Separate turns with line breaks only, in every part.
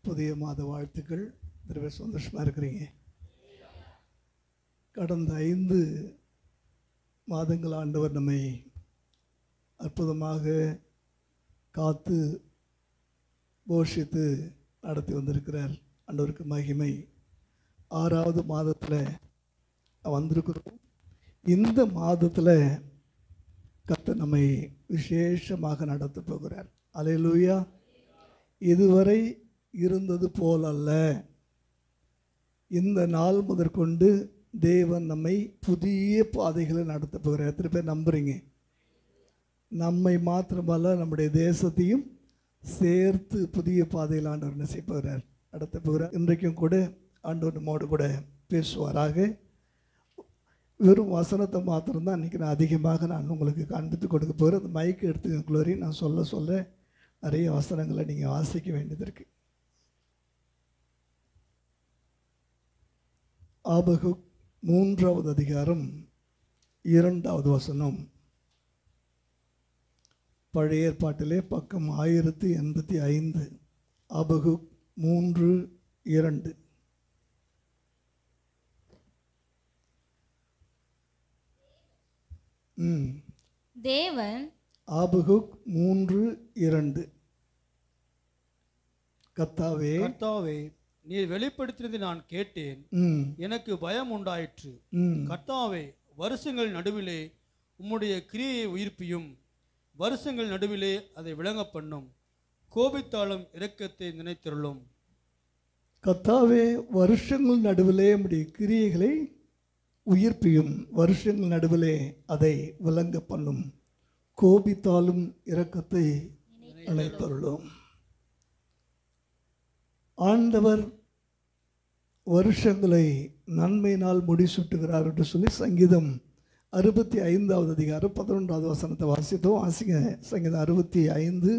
புதிய மாத வாழ்த்துக்கள். திரும்ப சந்தோஷமாக இருக்கிறீங்க. கடந்த 5 மாதங்கள் ஆண்டவர் நம்மை அற்புதமாக காத்து போஷித்து நடத்தி வந்திருக்கிறார். ஆண்டவருக்கு மகிமை. 6வது மாதத்தில் வந்திருக்கிறோம். இந்த மாதத்தில் கர்த்தர் நம்மை விசேஷமாக நடத்த போகிறார். அல்லேலூயா. இதுவரை இருந்தது போல் அல்ல. இந்த நாள் முதற்கொண்டு தேவன் நம்மை புதிய பாதைகளை நடத்த போகிறார். எத்தனை பேர் நம்புறீங்க? நம்மை மாத்திரமல்ல, நம்முடைய தேசத்தையும் சேர்த்து புதிய பாதையில் ஆண்டவர் என்ன செய்ய போகிறார்? நடத்த போகிறார். இன்றைக்கும் கூட ஆண்டவர் நம்மோடு கூட பேசுவாராக. வெறும் வசனத்தை மாத்திரம்தான் இன்றைக்கி நான் அதிகமாக உங்களுக்கு காண்பித்து கொடுக்க போகிறேன். அந்த மைக்கு எடுத்துக்க குளோரி. நான் சொல்ல நிறைய வசனங்களை நீங்கள் வாசிக்க வேண்டியது இருக்குது. ஆபகுக் 3வது அதிகாரம் 2வது வசனம். பழைய ஏற்பாட்டிலே பக்கம் 1085. ஆபகுக் 3:2.
தேவன்
ஆபகுக் 3:2. கர்த்தாவே
நீர் வெளிப்படுத்தினதை நான் கேட்டேன், எனக்கு பயம் உண்டாயிற்று. கர்த்தாவே, வருஷங்கள் நடுவிலே உம்முடைய கிரியையை உயிர்ப்பியும், வருஷங்கள் நடுவிலே அதை விளங்க பண்ணும். கோபித்தாலும் இரக்கத்தை நினைத்தருளும்.
கர்த்தாவே, வருஷங்கள் நடுவிலே உம்முடைய கிரியைகளை உயிர்ப்பியும், வருஷங்கள் நடுவிலே அதை விளங்க பண்ணும். கோபித்தாலும் இரக்கத்தை நினைத்தருளும். ஆண்டவர் வருஷங்களை நன்மையினால் முடிசூட்டுகிறார் என்று சொல்லி சங்கீதம் 65வது அதிகாரம் 11வது வசனத்தை வாசித்தோம். வாசிங்க. சங்கீதம் 65:11.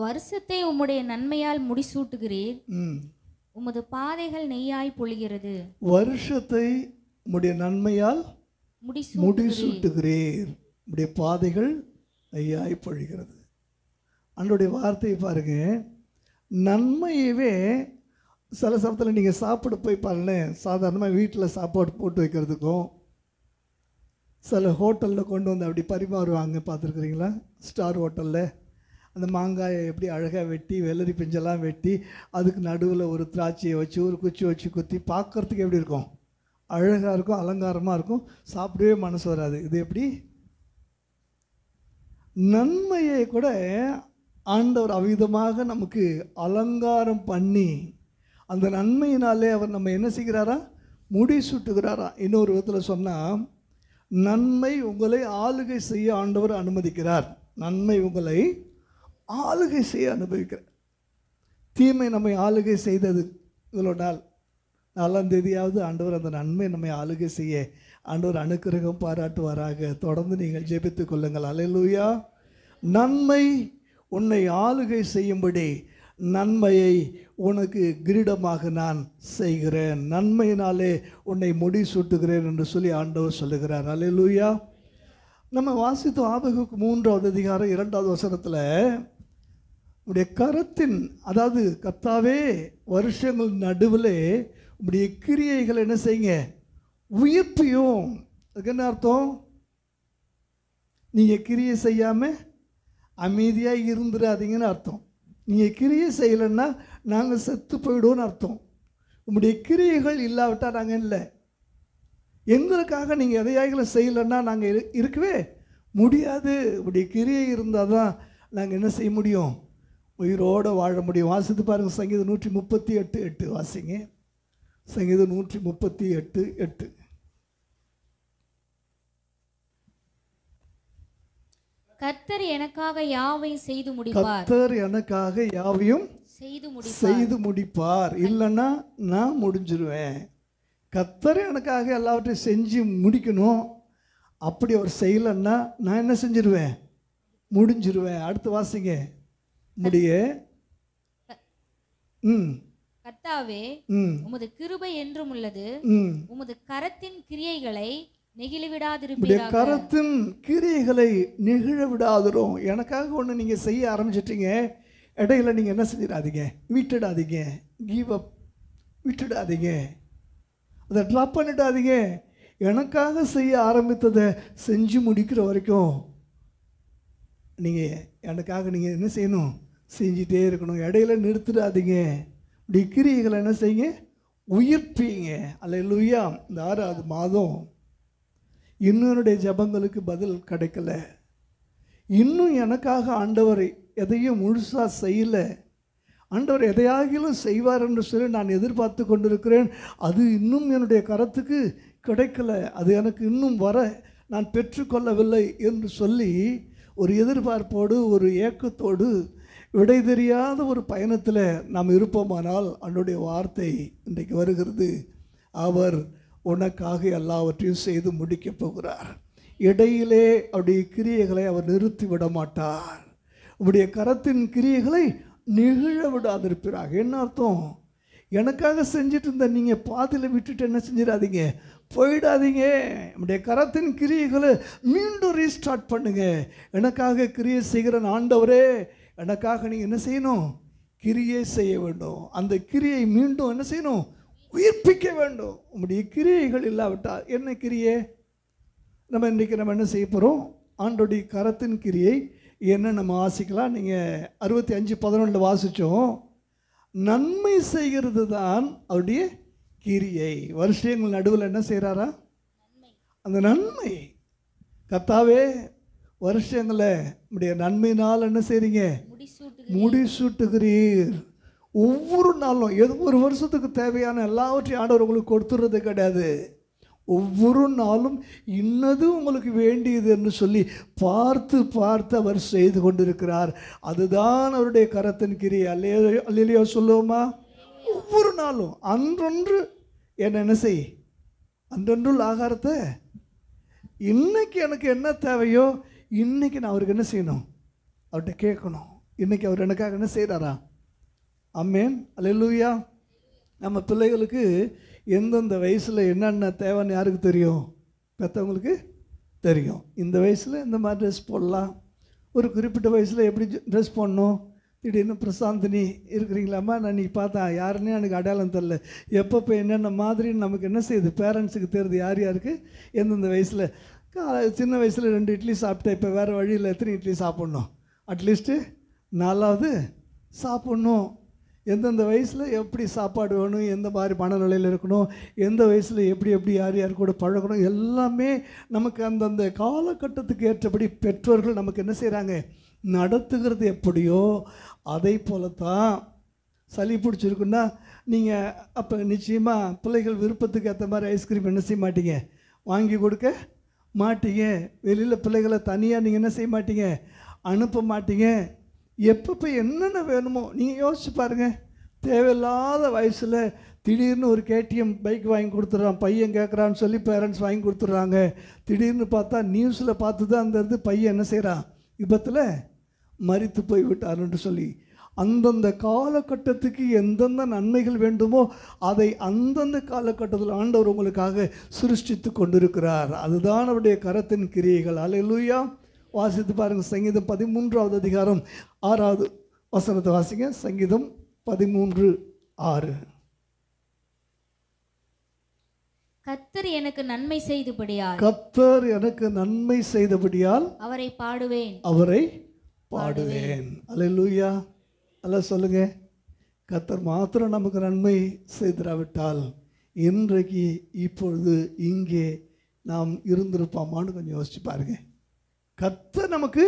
வருஷத்தை உம்முடைய நன்மையால் முடிசூட்டுகிறீர், உமது பாதைகள் நெய்யாய் பொழிகிறது.
வருஷத்தை உம்முடைய நன்மையால் முடிசூட்டுகிறீர், உம்முடைய பாதைகள் நெய்யாய் பொழிகிறது. அன்றைய வார்த்தையை பாருங்க. நன்மையவே சில சமயத்தில் நீங்கள் சாப்பிட போய் பாருங்களேன். சாதாரணமாக வீட்டில் சாப்பாடு போட்டு வைக்கிறதுக்கும் சில ஹோட்டலில் கொண்டு வந்து அப்படி பரிமாறுவாங்க. பார்த்துருக்குறீங்களா? ஸ்டார் ஹோட்டலில் அந்த மாங்காயை எப்படி அழகாக வெட்டி, வெள்ளரி பிஞ்செல்லாம் வெட்டி, அதுக்கு நடுவில் ஒரு திராட்சையை வச்சு ஒரு குச்சி வச்சு குத்தி, பார்க்குறதுக்கு எப்படி இருக்கும்? அழகாக இருக்கும், அலங்காரமாக இருக்கும். சாப்பிடவே மனசு வராது. இது எப்படி? நன்மையை கூட ஆண்டவர் அவ்விதமாக நமக்கு அலங்காரம் பண்ணி, அந்த நன்மையினாலே அவர் நம்ம என்ன செய்கிறாரா? முடிசூட்டுகிறாரா. இன்னொரு விதத்தில் சொன்னால், நன்மை உங்களை ஆளுகை செய்ய ஆண்டவர் அனுமதிக்கிறார். நன்மை உங்களை ஆளுகை செய்ய அனுபவிக்கிறார். தீமை நம்மை ஆளுகை செய்தது இவ்வளோ நாள். 4ஆம் தேதியாவது ஆண்டவர் அந்த நன்மை நம்மை ஆளுகை செய்ய ஆண்டவர் அனுக்கிரகம் பாராட்டுவாராக. தொடர்ந்து நீங்கள் ஜெபித்துக் கொள்ளுங்கள். அல்லேலூயா. நன்மை உன்னை ஆளுகை செய்யும்படி நன்மையை உனக்கு கிரீடமாக நான் செய்கிறேன், நன்மையினாலே உன்னை முடிசூட்டுகிறேன் என்று சொல்லி ஆண்டவர் சொல்லுகிறார். அல்லேலூயா. நம்ம வாசித்தோம் ஆபகுக் 3வது அதிகாரம் 2வது வசனத்தில், உடைய கரத்தின், அதாவது கர்த்தாவே, வருஷங்கள் நடுவில் உடைய கிரியைகள் என்ன செய்யுங்க? உயிர்ப்பியும். அதுக்கு என்ன அர்த்தம்? நீங்கள் கிரியை செய்யாமல் அமைதியாக இருந்துடாதீங்கன்னு அர்த்தம். நீங்கள் கிரியை செய்யலைன்னா நாங்கள் செத்து போயிடுவோன்னு அர்த்தம். உங்களுடைய கிரியைகள் இல்லாவிட்டால் நாங்கள் இல்லை. எங்களுக்காக நீங்கள் எதையாகில செய்யலைன்னா நாங்கள் இருக்கவே முடியாது. உடைய கிரியை இருந்தால் தான் நாங்கள் என்ன செய்ய முடியும்? உயிரோடு வாழ முடியும். வாசித்து பாருங்கள். சங்கீதம் 138:8 வாசிங்க. சங்கீதம் 138:8.
கர்த்தர் எனக்காக யாவையும் செய்து முடிப்பார்.
கர்த்தர் எனக்காக யாவையும் செய்து முடிப்பார். இல்லைன்னா நான் முடிஞ்சிருவேன். கர்த்தர் எனக்காக எல்லாவற்றையும் செஞ்சு முடிக்கணும். அப்படி அவர் செய்யலைன்னா நான் என்ன செஞ்சிருவேன்? முடிஞ்சிருவேன். அடுத்து வாசிங்க. முடிய
கர்த்தாவே,
ம்
உமது கிருபை என்றும் உள்ளது.
ம்
உமது கரத்தின் கிரியைகளை
உடைய
நெகிழிவிடாதிருப்பீராக.
கரத்தின் கிரியைகளை நெகிழ விடாதிரும். எனக்காக ஒன்று நீங்கள் செய்ய ஆரம்பிச்சிட்டீங்க, இடையில நீங்கள் என்ன செஞ்சிடாதீங்க, விட்டுடாதீங்க, கிவ் அப் விட்டுடாதீங்க, அதை ட்ராப் பண்ணிடாதீங்க. எனக்காக செய்ய ஆரம்பித்ததை செஞ்சு முடிக்கிற வரைக்கும் நீங்கள் எனக்காக நீங்கள் என்ன செய்யணும், செஞ்சிட்டே இருக்கணும். இடையில நிறுத்திடாதீங்க. இப்படி கிரியைகளை என்ன செய்யுங்க, உயிர்ப்பீங்க. அல்லேலூயா. இந்த 6வது மாதம் இன்னும் என்னுடைய ஜெபங்களுக்கு பதில் கிடைக்கல, இன்னும் எனக்காக ஆண்டவர் எதையும் முழுசாக செய்யலை, ஆண்டவர் எதையாகிலும் செய்வார் என்று சொல்லி நான் எதிர்பார்த்து கொண்டிருக்கிறேன். அது இன்னும் என்னுடைய கரத்துக்கு கிடைக்கல, அது எனக்கு இன்னும் வர நான் பெற்றுக்கொள்ளவில்லை என்று சொல்லி ஒரு எதிர்பார்ப்போடு ஒரு ஏக்கத்தோடு விடை தெரியாத ஒரு பயணத்தில் நாம் இருப்போமானால் அவருடைய வார்த்தை இன்றைக்கு வருகிறது, அவர் உனக்காக எல்லாவற்றையும் செய்து முடிக்கப் போகிறார். இடையிலே அவருடைய கிரியைகளை அவர் நிறுத்தி விட மாட்டார். உங்களுடைய கரத்தின் கிரியைகளை நெகிழ விடாதிருப்பாக. என்ன அர்த்தம்? எனக்காக செஞ்சுட்டு இருந்த நீங்கள் பாதியில் விட்டுட்டு என்ன செஞ்சிடாதீங்க, போயிடாதீங்க. நம்முடைய கரத்தின் கிரியைகளை மீண்டும் ரீஸ்டார்ட் பண்ணுங்க. எனக்காக கிரியை செய்கிற ஆண்டவரே, எனக்காக நீங்கள் என்ன செய்யணும், கிரியை செய்ய வேண்டும். அந்த கிரியை மீண்டும் என்ன செய்யணும், உயிர்ப்பிக்க வேண்டும். உங்களுடைய கிரியைகள் இல்லாவிட்டால் என்ன கிரியை? நம்ம இன்றைக்கி நம்ம என்ன செய்ய போகிறோம், ஆண்டோடைய கரத்தின் கிரியை என்ன நம்ம வாசிக்கலாம். நீங்கள் 65:11 வாசித்தோம். நன்மை செய்கிறது தான் அவருடைய கிரியை. வருஷங்கள் நடுவில் என்ன செய்கிறாரா, அந்த நன்மை. கர்த்தாவே, வருஷங்களை நம்முடைய நன்மையினால் என்ன செய்கிறீங்க, முடிசூட்டுகிறீர். ஒவ்வொரு நாளும் ஒரு வருஷத்துக்கு தேவையான எல்லாவற்றையும் ஆண்டவர் உங்களுக்கு கொடுத்துறது கிடையாது. ஒவ்வொரு நாளும் இன்னது உங்களுக்கு வேண்டியது என்று சொல்லி பார்த்து பார்த்து அவர் செய்து கொண்டிருக்கிறார். அதுதான் அவருடைய கரத்தின் கிரியை. அல்லேலூயா சொல்லுவோமா? ஒவ்வொரு நாளும் அன்றொன்று என்ன செய், அன்றொன்றுள்ள ஆகாரத்தை இன்னைக்கு எனக்கு என்ன தேவையோ இன்னைக்கு நான் அவருக்கு என்ன செய்யணும், அவர்கிட்ட கேட்கணும். இன்னைக்கு அவர் எனக்காக என்ன செய்கிறாரா? ஆமென், அல்லேலூயா. நம்ம பிள்ளைகளுக்கு எந்தெந்த வயசில் என்னென்ன தேவைன்னு யாருக்கு தெரியும்? பெற்றவங்களுக்கு தெரியும். இந்த வயசில் இந்த மாதிரி ட்ரெஸ் போடலாம், ஒரு குறிப்பிட்ட வயசில் எப்படி ட்ரெஸ் போடணும். திடீர்னு பிரசாந்தினி இருக்கிறீங்களாம்மா, நான் நீ பார்த்தா யாருன்னே எனக்கு அடையாளம் தெரில, எப்பப்போ என்னென்ன மாதிரின்னு நமக்கு என்ன செய்யுது, பேரண்ட்ஸுக்கு தெரியுது யார் யாருக்கு எந்தெந்த வயசில். சின்ன வயசில் 2 இட்லி சாப்பிட்டேன், இப்போ வேறு வழியில் எத்தனை இட்லி சாப்பிட்ணும், அட்லீஸ்ட்டு 4வது சாப்பிட்ணும். எந்தெந்த வயசில் எப்படி சாப்பாடு வேணும், எந்த மாதிரி மனநிலையில் இருக்கணும், எந்த வயசில் எப்படி எப்படி யார் யார் கூட பழகணும், எல்லாமே நமக்கு அந்தந்த காலகட்டத்துக்கு ஏற்றபடி பெற்றோர்கள் நமக்கு என்ன செய்கிறாங்க, நடத்துகிறது. எப்படியோ அதை போல தான் சளி பிடிச்சிருக்குன்னா நீங்கள் அப்போ நிச்சயமாக பிள்ளைகள் விருப்பத்துக்கு ஏற்ற மாதிரி ஐஸ்கிரீம் என்ன செய்ய மாட்டீங்க, வாங்கி கொடுக்க மாட்டீங்க. வெளியில் பிள்ளைகளை தனியாக நீங்கள் என்ன செய்ய மாட்டீங்க, அனுப்ப மாட்டீங்க. எப்பப்போ என்னென்ன வேணுமோ நீங்கள் யோசிச்சு பாருங்கள். தேவையில்லாத வயசில் திடீர்னு ஒரு கேடிஎம் பைக் வாங்கி கொடுத்துட்றான், பையன் கேட்குறான்னு சொல்லி பேரண்ட்ஸ் வாங்கி கொடுத்துட்றாங்க. திடீர்னு பார்த்தா நியூஸில் பார்த்து தான் அந்த பையன் என்ன செய்கிறான், விபத்தில் மரித்து போய் விட்டாருன்னு சொல்லி. அந்தந்த காலகட்டத்துக்கு எந்தெந்த நன்மைகள் வேண்டுமோ அதை அந்தந்த காலகட்டத்தில் ஆண்டவர் உங்களுக்காக சிருஷ்டித்து கொண்டிருக்கிறார். அதுதான் அவருடைய கரத்தின் கிரியைகள். அல்லேலூயா. வாசித்து பாருங்கள். சங்கீதம் 13வது அதிகாரம் 6வது வசனத்தை வாசிங்க. சங்கீதம் 13:6.
கர்த்தர் எனக்கு நன்மை செய்தபடியால்,
கர்த்தர் எனக்கு நன்மை செய்தபடியால்
அவரை பாடுவேன்,
அவரை பாடுவேன். அல்லேலூயா. எல்லாம் சொல்லுங்க. கர்த்தர் மாத்திரம் நமக்கு நன்மை செய்திராவிட்டால் இன்றைக்கு இப்பொழுது இங்கே நாம் இருந்திருப்போமான்னு கொஞ்சம் யோசிச்சு பாருங்க. கர்த்தர் நமக்கு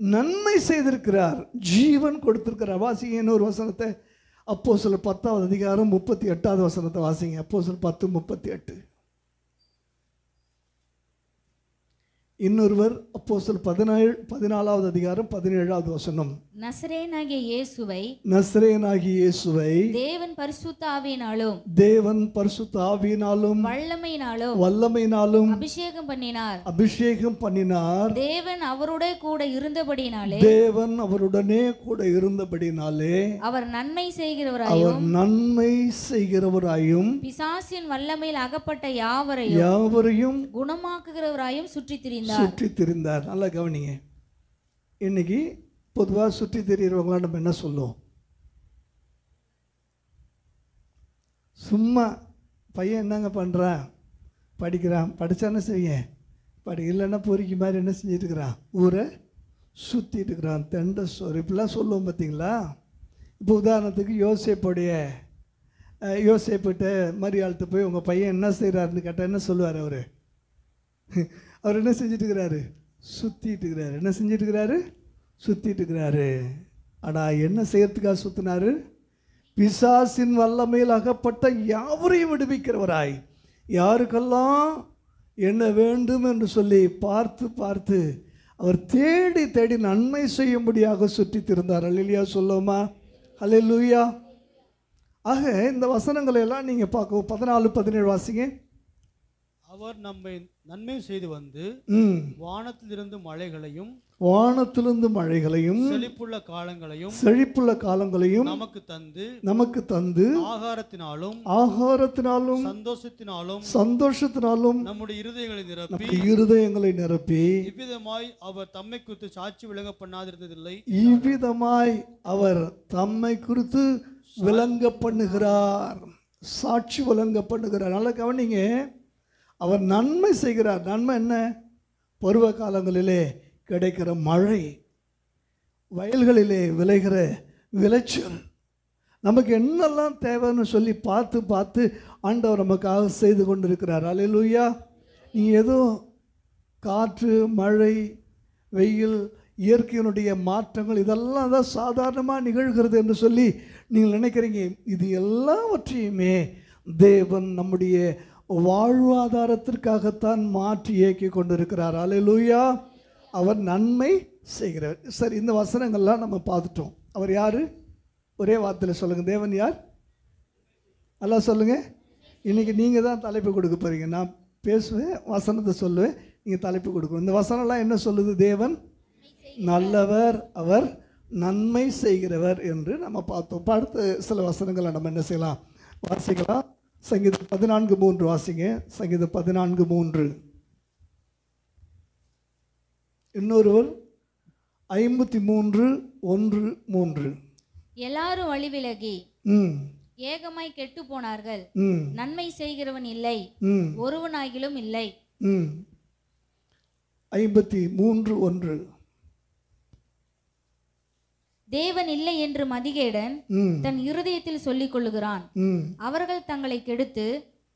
நன்மை செய்திருக்கிறார், ஜீவன் கொடுத்திருக்கிறார். வாசிங்க இன்னொரு வசனத்தை, அப்போஸ்தலர் 10வது அதிகாரம் 38வது வசனத்தை வாசிங்க. அப்போஸ்தலர் 10:38. இன்னொருவர் அப்போஸ்தலர் 14வது அதிகாரம் 17வது வசனம்.
நசரேயனாகிய இயேசுவை
நசரேயனாகிய இயேசுவை
தேவன் பரிசுத்த ஆவியினாலும்
தேவன் பரிசுத்த ஆவியினாலும் வல்லமையினாலும்
அபிஷேகம் பண்ணினார்.
அபிஷேகம் பண்ணினார்.
தேவன் அவருடைய கூட இருந்தபடினாலே
தேவன் அவருடனே கூட இருந்தபடினாலே
அவர் நன்மை
அவர்
செய்கிறவராயும்
நன்மை செய்கிறவராயும்
பிசாசின் வல்லமையில் அகப்பட்ட யாவரையும்
யாவரையும்
குணமாக்குகிறவராயும் சுற்றித் திரிந்தார்.
சுற்றி திரிந்தார். நல்லா கவனிங்க. இன்னைக்கு பொதுவாக சுற்றி திரிகிறவங்களாம் நம்ம என்ன சொல்லுவோம்? சும்மா பையன் என்னங்க பண்ணுறான், படிக்கிறான், படித்தானே செய்ய இல்லைன்னா பொறிக்கு மாதிரி என்ன செஞ்சுட்டு இருக்கிறான், ஊரை சுற்றிட்டு இருக்கிறான், தெண்டை சோறு இப்படிலாம் சொல்லுவோம் பார்த்தீங்களா? இப்போ உதாரணத்துக்கு யோசேப்பிட்ட மரியாள்கிட்ட போய் உங்கள் பையன் என்ன செய்கிறாருன்னு கேட்டால் என்ன சொல்லுவார்? அவர் என்ன செஞ்சுட்டு இருக்கிறாரு? சுற்றிட்டு இருக்கிறாரு. என்ன செஞ்சுட்டு இருக்கிறாரு? சுற்றிட்டு இருக்கிறாரு. ஆனால் என்ன செய்யறதுக்காக சுற்றினாரு? பிசாசின் வல்லமையில் அகப்பட்ட யாவரையும் விடுவிக்கிறவராய், யாருக்கெல்லாம் என்ன வேண்டும் என்று சொல்லி பார்த்து அவர் தேடி தேடி நன்மை செய்யும்படியாக சுற்றி திருந்தார். அல்லேலூயா சொல்லுமா? அல்லேலூயா. ஆக இந்த வசனங்களை எல்லாம் நீங்கள் பார்க்க 14-17 வாசிங்க.
அவர் நம்மை நன்மை செய்து வந்து வானத்திலிருந்து மழைகளையும் செழிப்புள்ள காலங்களையும் நமக்கு தந்து ஆகாரத்தினாலும் சந்தோஷத்தினாலும் நம்முடைய இருதயங்களை நிரப்பி இவ்விதமாய் அவர் தம்மை குறித்து சாட்சி விளங்க பண்ணாதிருந்ததில்லை. இவ்விதமாய் அவர் தம்மை குறித்து விளங்க பண்ணுகிறார், சாட்சி விளங்க பண்ணுகிறார். நல்லா கவனிங்க. அவர் நன்மை செய்கிறார். நன்மை என்ன? பருவ காலங்களிலே கிடைக்கிற மழை, வயல்களிலே விளைகிற விளைச்சல், நமக்கு என்னெல்லாம் தேவைன்னு சொல்லி பார்த்து ஆண்டவர் நமக்காக செய்து கொண்டிருக்கிறார். அல்லேலூயா. நீங்கள் ஏதோ காற்று, மழை, வெயில், இயற்கையினுடைய மாற்றங்கள் இதெல்லாம் தான் சாதாரணமாக நிகழ்கிறது என்று சொல்லி நீங்கள் நினைக்கிறீங்க. இது எல்லாவற்றையுமே தேவன் நம்முடைய வாழ்வாதாரத்திற்காகத்தான் மாற்றி இயக்கி கொண்டிருக்கிறார். அல்லேலூயா. அவர் நன்மை செய்கிறவர். சரி, இந்த வசனங்கள்லாம் நம்ம பார்த்துட்டோம். அவர் யார்? ஒரே வார்த்தையில் சொல்லுங்கள். தேவன் யார்? நல்லா சொல்லுங்கள். இன்றைக்கி நீங்கள் தான் தலைப்பு கொடுக்க போகிறீங்க. நான் பேசுவேன், வசனத்தை சொல்லுவேன், நீங்கள் தலைப்பு கொடுக்கணும். இந்த வசனம்லாம் என்ன சொல்லுது? தேவன் நல்லவர், அவர் நன்மை செய்கிறவர் என்று நம்ம பார்த்தோம். அடுத்த சில வசனங்களை நம்ம என்ன செய்யலாம்? வாசிக்கலாம். சங்கீதம் 14:3 வாசிங்க. சங்கீதம் 14:3. இன்னொருவர் 53:1-3.
எல்லாரும் வழிவிலகி ஏகமாய் கெட்டு போனார்கள், நன்மை செய்கிறவன் இல்லை, ஒருவனாகிலும் இல்லை.
53:1.
தேவன் இல்லை என்று மதிகேடன் தன் இருதயத்தில் சொல்லிக் கொள்ளுகிறான். அவர்கள் தங்களை கெடுத்து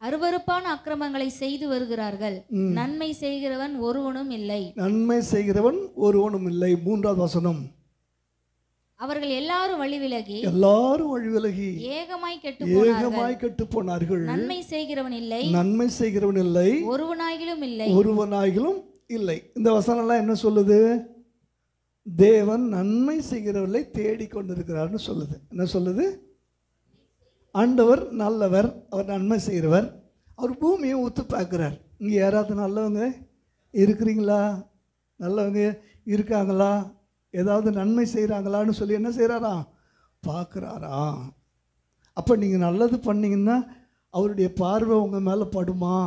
அருவருப்பான அக்கிரமங்களை செய்து வருகிறார்கள், நன்மை செய்கிறவன் ஒருவனும் இல்லை. நன்மை செய்கிறவன் ஒருவனும் இல்லை. 3வது வசனம். அவர்கள் எல்லாரும் வழிவிலகி ஏகமாய் கெட்டு போனார்கள், நன்மை செய்கிறவன் இல்லை, ஒருவனாகிலும் இல்லை. இந்த வசனம்லாம் என்ன சொல்லுது? தேவன் நன்மை செய்கிறவர்களை தேடிக்கொண்டிருக்கிறார்னு சொல்லுது. என்ன சொல்லுது? ஆண்டவர் நல்லவர், அவர் நன்மை செய்கிறவர். அவர் பூமியை ஊத்து பார்க்குறார். இங்கே யாராவது நல்லவங்க இருக்கிறீங்களா? நல்லவங்க இருக்காங்களா? ஏதாவது நன்மை செய்கிறாங்களான்னு சொல்லி என்ன செய்கிறாரா? பார்க்குறாரா? அப்போ நீங்கள் நல்லது பண்ணிங்கன்னா அவருடைய பார்வை உங்கள் மேலே படுமா?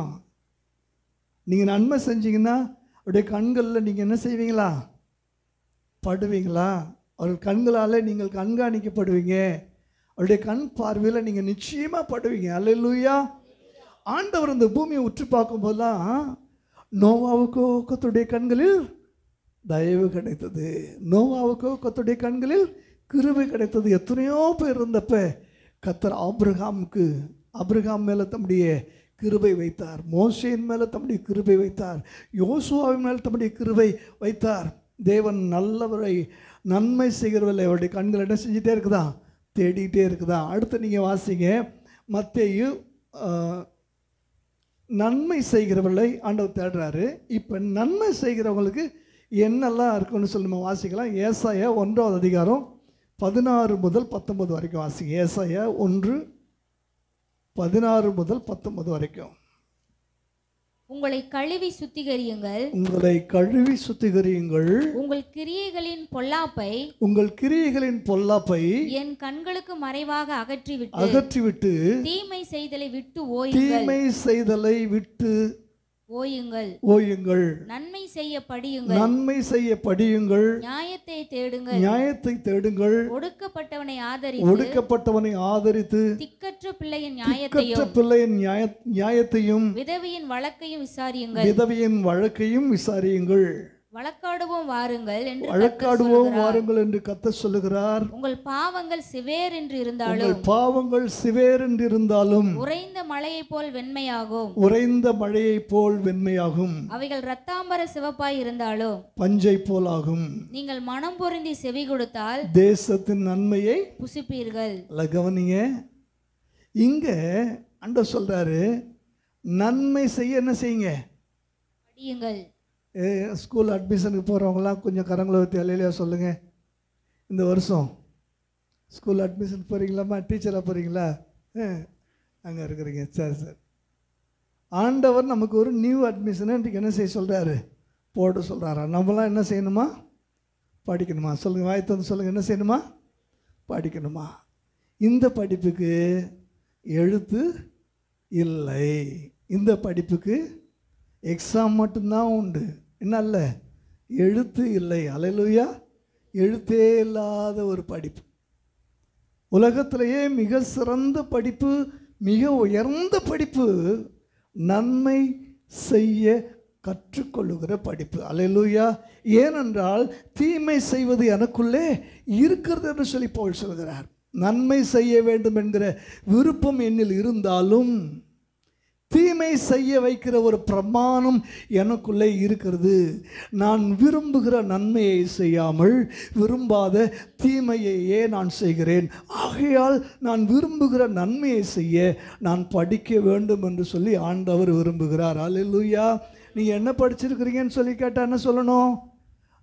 நீங்கள் நன்மை செஞ்சீங்கன்னா அவருடைய கண்களில் நீங்கள் என்ன செய்வீங்களா? படுவீங்களா? அவர் கண்களால் நீங்கள் கண்காணிக்கப்படுவீங்க. அவருடைய கண் பார்வையில் நீங்கள் நிச்சயமாக படுவீங்க. அல்லேலூயா. ஆண்டவர் இந்த பூமியை உற்று பார்க்கும்போதெல்லாம் நோவாவுக்கோ கர்த்தருடைய கண்களில் தயவு கிடைத்தது, நோவாவுக்கோ கர்த்தருடைய கண்களில் கிருபை கிடைத்தது. எத்தனையோ பேர் இருந்தப்ப கர்த்தர் ஆபிரகாம் மேலே தம்முடைய கிருபை வைத்தார், மோசேயின் மேலே தம்முடைய கிருபை வைத்தார், யோசுவாவின் மேலே தம்முடைய கிருபை வைத்தார். தேவன் நல்லவரை நன்மை செய்கிறவரை அவருடைய கண்கள் என்ன செஞ்சிட்டே இருக்குதா? தேடிக்கிட்டே இருக்குதா? அடுத்து நீங்கள் வாசிங்க. மத்தேயு
நன்மை செய்கிறவர்களை ஆண்டவர் தேடுறாரு. இப்போ நன்மை செய்கிறவங்களுக்கு என்னெல்லாம் இருக்குன்னு சொல்லி நம்ம வாசிக்கலாம். ஏசாயா 1ஆவது அதிகாரம் 16 முதல் 19 வரைக்கும் வாசிங்க. ஏசாயா 1 16 முதல் 19 வரைக்கும்.
உங்களை கழுவி சுத்திகரியுங்கள்,
உங்களை கழுவி சுத்திகரியுங்கள்,
உங்கள் கிரியைகளின் பொல்லாப்பை
உங்கள் கிரியைகளின் பொல்லாப்பை
என் கண்களுக்கு மறைவாக அகற்றிவிட்டு
அகற்றிவிட்டு
தீமை செய்தலை விட்டு ஓயுங்கள்,
தீமை செய்தலை விட்டு
ஓயுங்கள்,
ஓயுங்கள்,
நன்மை செய்ய படியுங்கள்,
நன்மை செய்ய படியுங்கள்,
நியாயத்தை தேடுங்கள்,
நியாயத்தை தேடுங்கள்,
ஒடுக்கப்பட்டவனை ஆதரித்து
ஒடுக்கப்பட்டவனை ஆதரித்து
திக்கற்ற பிள்ளையின்
திக்கற்ற
நியாயத்தையும்
பிள்ளையின் நியாயத்தையும்
விதவையின் வழக்கையும் விசாரியுங்கள்,
விதவையின் வழக்கையும் விசாரியுங்கள்.
வழக்காடுவோம் வாருங்கள் என்று கர்த்தர்
வழக்காடுவோம்
சொல்லுகிறார்.
வாருங்கள் என்று கர்த்தர் சொல்லுகிறார்.
உங்கள் பாவங்கள் சிவேர் என்று இருந்தாலும்
உங்கள் பாவங்கள் சிவேர் என்று இருந்தாலும்
உறைந்த மழையைப் போல் வெண்மையாகும்,
உறைந்த மழையைப் போல் வெண்மையாகும்,
அவைகள் இரத்தாம்பர சிவப்பாய் இருந்தாலும்
பஞ்சை போலாகும்.
நீங்கள் மனம் பொருந்தி செவி கொடுத்தால்
தேசத்தின் நன்மையை
புசிப்பீர்கள்.
கவனிங்க, இங்க ஆண்டவர் சொல்றாரு, நன்மை செய்ய என்ன செய்யுங்க?
படியுங்கள்.
ஸ்கூல் அட்மிஷனுக்கு போகிறவங்களாம் கொஞ்சம் கரங்களை ஊற்றி அலையிலையா சொல்லுங்கள். இந்த வருஷம் ஸ்கூல் அட்மிஷன் போகிறீங்களாம்மா? டீச்சராக போகிறீங்களா? அங்கே இருக்கிறீங்க. சரி சார். ஆண்டவர் நமக்கு ஒரு நியூ அட்மிஷனை இன்றைக்கு என்ன செய்ய சொல்கிறாரு? போட சொல்கிறாரா? நம்மளாம் என்ன செய்யணுமா? படிக்கணுமா? சொல்லுங்கள், வாய் தந்து சொல்லுங்கள். என்ன செய்யணுமா? படிக்கணுமா? இந்த படிப்புக்கு எழுத்து இல்லை, இந்த படிப்புக்கு எக்ஸாம் மட்டும்தான் உண்டு. என்ன இல்லை? எழுத்து இல்லை. அல்லேலூயா. எழுத்தே இல்லாத ஒரு படிப்பு. உலகத்திலேயே மிக சிறந்த படிப்பு, மிக உயர்ந்த படிப்பு நன்மை செய்ய கற்றுக்கொள்ளுகிற படிப்பு. அல்லேலூயா. ஏனென்றால் தீமை செய்வது எனக்குள்ளே இருக்கிறது என்று சொல்லி பவுல் சொல்கிறார். நன்மை செய்ய வேண்டும் என்கிற விருப்பம் என்னில் இருந்தாலும் தீமை செய்ய வைக்கிற ஒரு பிரமாணம் எனக்குள்ளே இருக்கிறது. நான் விரும்புகிற நன்மையை செய்யாமல் விரும்பாத தீமையையே நான் செய்கிறேன். ஆகையால் நான் விரும்புகிற நன்மையை செய்ய நான் படிக்க வேண்டும் என்று சொல்லி ஆண்டவர் விரும்புகிறார். அல்லேலூயா. நீங்கள் என்ன படிச்சிருக்கிறீங்கன்னு சொல்லி கேட்டால் என்ன சொல்லணும்?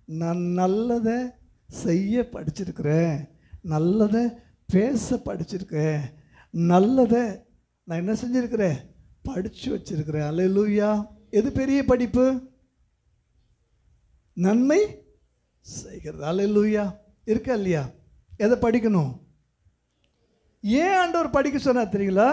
நான் நல்லதை செய்ய படிச்சிருக்கிறேன், நல்லதை பேச படிச்சிருக்கேன், நல்லதை நான் என்ன செஞ்சுருக்கிறேன்? படித்து வச்சிருக்கிறேன். அல்லேலூயா. எது பெரிய படிப்பு? நன்மை செய்கிறது. அல்லேலூயா. இருக்கா இல்லையா? எதை படிக்கணும்? ஏன் ஆண்டவர் படிக்க சொன்னார் தெரியுங்களா?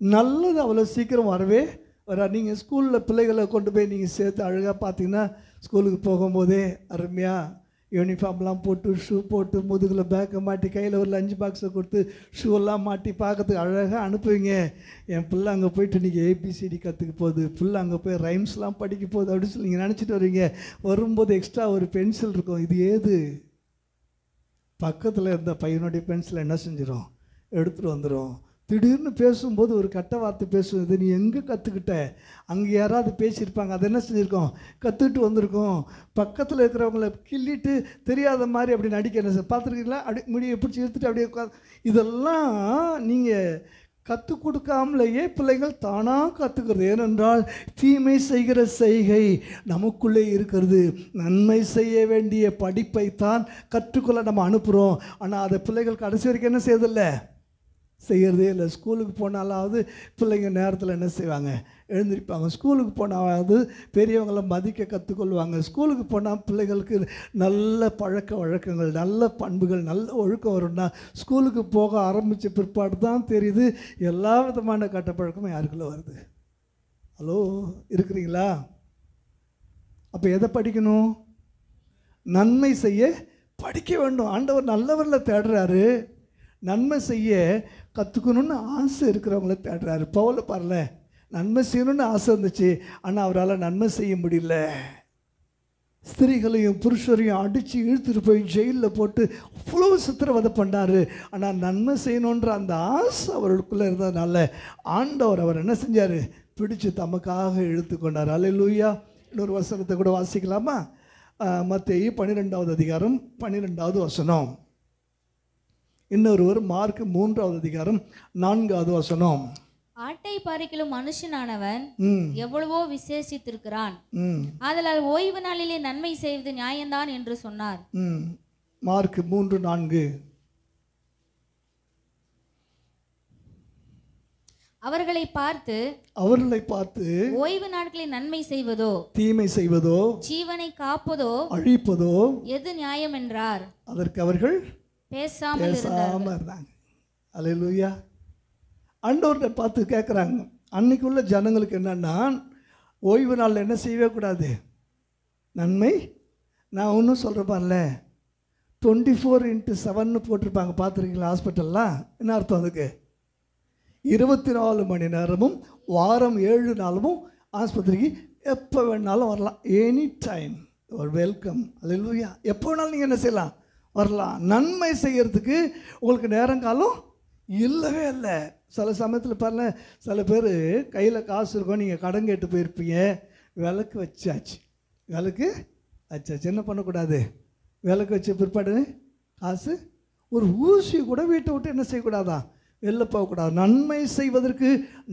நல்லது அவ்வளோ சீக்கிரம் வரவே வர. நீங்கள் ஸ்கூலில் பிள்ளைகளை கொண்டு போய் நீங்கள் சேர்த்து அழகாக பார்த்தீங்கன்னா, ஸ்கூலுக்கு போகும்போதே அருமையாக யூனிஃபார்ம்லாம் போட்டு, ஷூ போட்டு, முதுகில் பேக்கை மாட்டி, கையில் ஒரு லஞ்ச் பாக்ஸை கொடுத்து, ஷூவெல்லாம் மாட்டி பார்க்கறதுக்கு அழகாக அனுப்புவீங்க. என் பிள்ளை அங்கே போயிட்டு இன்றைக்கி ஏபிசிடி கற்றுக்க போகுது, பிள்ளை அங்கே போய் ரைம்ஸ்லாம் படிக்க போகுது அப்படின்னு சொல்லி நீங்கள் நினச்சிட்டு வருவீங்க. வரும்போது எக்ஸ்ட்ரா ஒரு பென்சில் இருக்கும். இது ஏது? பக்கத்தில் இருந்த பையனுடைய பென்சிலை என்ன செஞ்சிடும்? எடுத்துகிட்டு வந்துடும். திடீர்னு பேசும்போது ஒரு கட்ட வார்த்தை பேசும். இது நீ எங்கே கற்றுக்கிட்ட? அங்கே யாராவது பேசியிருப்பாங்க, அதை என்ன செஞ்சுருக்கோம்? கற்றுக்கிட்டு வந்திருக்கோம். பக்கத்தில் இருக்கிறவங்கள கிள்ளிட்டு தெரியாத மாதிரி அப்படி நடிக்க என்ன சார் பார்த்துருக்கீங்களா? அப்படி முடியை பிடிச்சி எடுத்துகிட்டு அப்படியே உட்காந்து. இதெல்லாம் நீங்கள் கற்றுக் கொடுக்காமலேயே பிள்ளைகள் தானாக கற்றுக்கிறது. ஏனென்றால் தீமை செய்கிற செய்கை நமக்குள்ளே இருக்கிறது. நன்மை செய்ய வேண்டிய படிப்பைத்தான் கற்றுக்கொள்ள நம்ம அனுப்புகிறோம். ஆனால் அதை பிள்ளைகள் கடைசி வரைக்கும் என்ன செய்யறதில்லை? செய்கிறதே இல்லை. ஸ்கூலுக்கு போனாலாவது பிள்ளைங்க நேரத்தில் என்ன செய்வாங்க? எழுந்திருப்பாங்க. ஸ்கூலுக்கு போனாவது பெரியவங்களை மதிக்க கற்றுக்கொள்வாங்க. ஸ்கூலுக்கு போனால் பிள்ளைகளுக்கு நல்ல பழக்க வழக்கங்கள், நல்ல பண்புகள், நல்ல ஒழுக்கம் வரும்னா ஸ்கூலுக்கு போக ஆரம்பித்த பிற்பாடு தான் தெரியுது எல்லா விதமான கட்ட பழக்கமும் யாருக்குள்ளே வருது. ஹலோ, இருக்கிறீங்களா? அப்போ எதை படிக்கணும்? நன்மை செய்ய படிக்க வேண்டும். ஆண்டவர் நல்லவரில் தேடுறாரு. நன்மை செய்ய கற்றுக்கணுன்னு ஆசை இருக்கிறவங்கள தேடுறாரு. பவுல பாருல, நன்மை செய்யணும்னு ஆசை இருந்துச்சு, ஆனால் அவரால் நன்மை செய்ய முடியல. ஸ்திரீகளையும் புருஷரையும் அடித்து இழுத்துட்டு போய் ஜெயிலில் போட்டு அவ்வளோ சித்திரவதை பண்ணார். ஆனால் நன்மை செய்யணுன்ற அந்த ஆசை அவர்களுக்குள்ளே இருந்ததுனால ஆண்டவர் அவர் என்ன செஞ்சார்? பிடிச்சு தமக்காக இழுத்து கொண்டார். அல்லேலூயா. இன்னொரு வசனத்தை கூட வாசிக்கலாமா? மத்தேயு 12வது அதிகாரம் 12வது வசனம். இன்னொருவர் மார்க் 3வது அதிகாரம் 4வது வசனம்.
ஆட்டை பார்க்கிலும் மனுஷனானவன்
ம்
எவ்வளவோ விசேஷித்திருக்கிறான்.
ம்
ஆதலால் ஓய்வு நாளிலே நன்மை செய்வது நியாயம்தான் என்று சொன்னார்.
ம் மார்க் 3:4.
அவர்களை பார்த்து
ஓய்வு
நாட்களில் நன்மை செய்வதோ
தீமை செய்வதோ
ஜீவனை காப்பதோ
அழிப்பதோ
எது நியாயம் என்றார்.
அதற்கு அவர்கள்
பேசாமல் இருந்தார்கள்.
இருந்தாங்க. அல்லேலூயா. ஆண்டவர்கிட்ட பார்த்து கேட்குறாங்க. அன்னைக்குள்ள ஜனங்களுக்கு என்னன்னா, ஓய்வு நாளில் என்ன செய்யவே கூடாது, நன்மை. நான் ஒன்றும் சொல்கிறப்பான்ல, 24x7 போட்டிருப்பாங்க, பார்த்துருக்கீங்களா ஹாஸ்பிட்டல்லாம்? என்ன அர்த்தம் அதுக்கு? 24 மணி நேரமும் வாரம் 7 நாளும் ஆஸ்பத்திரிக்கு எப்போ வேணாலும் வரலாம். எனி டைம் ஒரு வெல்கம். அல்லேலூயா. எப்போ வேணாலும் நீங்கள் என்ன செய்யலாம், வரலாம். நன்மை செய்கிறதுக்கு உங்களுக்கு நேரங்காலம் இல்லவே இல்லை. சில சமயத்தில் பாருங்கள், சில பேர் கையில் காசு இருக்கும், நீங்கள் கடன் கேட்டு போயிருப்பீங்க, விளக்கு வச்சாச்சு, என்ன பண்ணக்கூடாது, விளக்கு வச்ச பிற்பாடு காசு ஒரு ஊசி கூட வீட்டை விட்டு என்ன செய்யக்கூடாதான், வெளில போகக்கூடாது. நன்மை செய்வதற்கு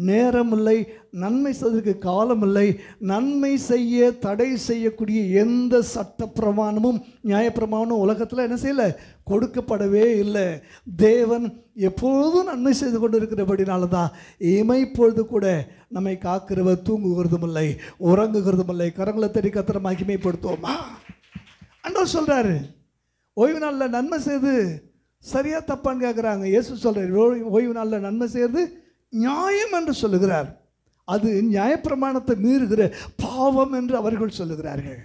நேரம் இல்லை, நன்மை செய்வதற்கு காலம் இல்லை. நன்மை செய்ய தடை செய்யக்கூடிய எந்த சட்ட பிரமாணமும் நியாயப்பிரமாணமும் உலகத்தில் என்ன செய்யலை, கொடுக்கப்படவே இல்லை. தேவன் எப்போதும் நன்மை செய்து கொண்டு இருக்கிறபடினால தான் இமைப்பொழுது கூட நம்மை காக்கிறவர் தூங்குகிறதும் இல்லை, உறங்குகிறதும் இல்லை. கரங்களை தடி கத்திர மகிமைப்படுத்துவோமா? ஆண்டவர் சொல்கிறாரு, ஓய்வு நாளில் நன்மை செய்து சரியா தப்பான்னு கேட்குறாங்க. இயேசு சொல்கிறார், ஓய்வு நாளில் நன்மை செய்கிறது நியாயம் என்று சொல்லுகிறார். அது நியாயப்பிரமாணத்தை மீறுகிற பாவம் என்று அவர்கள் சொல்லுகிறார்கள்.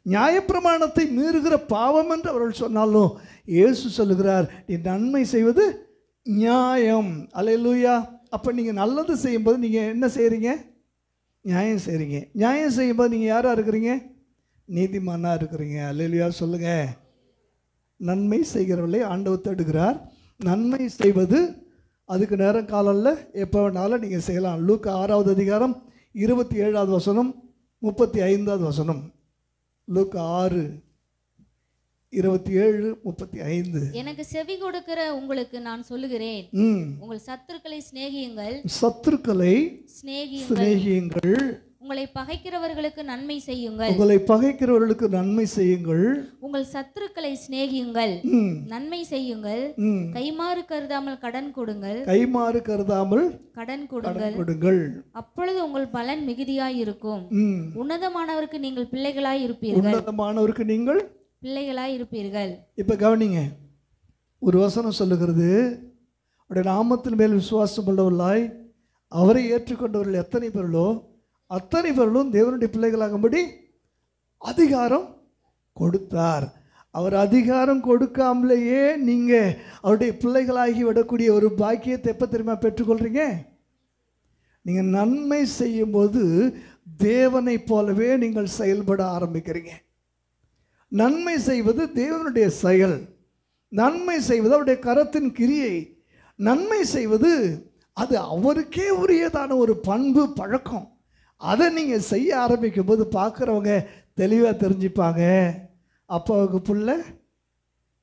நியாயப்பிரமாணத்தை மீறுகிற பாவம் என்று அவர்கள் சொன்னாலும் இயேசு சொல்லுகிறார், நீ நன்மை செய்வது நியாயம். அல்லேலூயா. அப்போ நீங்கள் நல்லது செய்யும்போது நீங்கள் என்ன செய்கிறீங்க, நியாயம் செய்கிறீங்க. நியாயம் செய்யும்போது நீங்கள் யாராக இருக்கிறீங்க, நீதிமானாக இருக்கிறீங்க. அல்லேலூயா சொல்லுங்கள். நன்மை செய்கிறவர்களை ஆண்டவர் தேடுகிறார். நன்மை செய்வது அதுக்கு நேரம் காலம் இல்லை, எப்போ வேணாலும் நீங்கள் செய்யலாம். லூக்கா 6வது அதிகாரம் 27வது வசனம் 35வது வசனம். லூக்கா 6:27-35.
எனக்கு செவி கொடுக்கிற உங்களுக்கு நான் சொல்லுகிறேன், உங்கள் சத்துருக்களை சிநேகியுங்கள், உங்களை பகைக்கிறவர்களுக்கு நன்மை செய்யுங்கள், உங்கள் சத்துருக்களை சிநேகியுங்கள், நன்மை செய்யுங்கள், கைமாறு கருதாமல் கடன் கொடுங்கள், அப்பொழுது உங்கள் பலன் மிகுதியாய் இருக்கும். உன்னதமானவருக்கு நீங்கள் பிள்ளைகளாய் இருப்பீர்கள்.
இப்ப கவனிங்க, ஒரு வசனம் சொல்லுகிறது, அவருடைய நாமத்தின் மேல் விசுவாசம் உள்ளவர்களாய் அவரை ஏற்றுக்கொண்டவர்கள் எத்தனை பேர்களோ அத்தனை பேர்களும் தேவனுடைய பிள்ளைகளாகும்படி அதிகாரம் கொடுத்தார். அவர் அதிகாரம் கொடுக்காமலேயே நீங்கள் அவருடைய பிள்ளைகளாகி விடக்கூடிய ஒரு பாக்கியத்தை எப்போ தெரியுமா பெற்றுக்கொள்கிறீங்க? நீங்கள் நன்மை செய்யும்போது தேவனை போலவே நீங்கள் செயல்பட ஆரம்பிக்கிறீங்க. நன்மை செய்வது தேவனுடைய செயல், நன்மை செய்வது அவருடைய கரத்தின் கிரியை. நன்மை செய்வது அது அவருக்கே உரியதான ஒரு பண்பு, பழக்கம். அதை நீங்கள் செய்ய ஆரம்பிக்கும் போது பார்க்குறவங்க தெளிவாக தெரிஞ்சுப்பாங்க, அப்பாவுக்கு பிள்ளை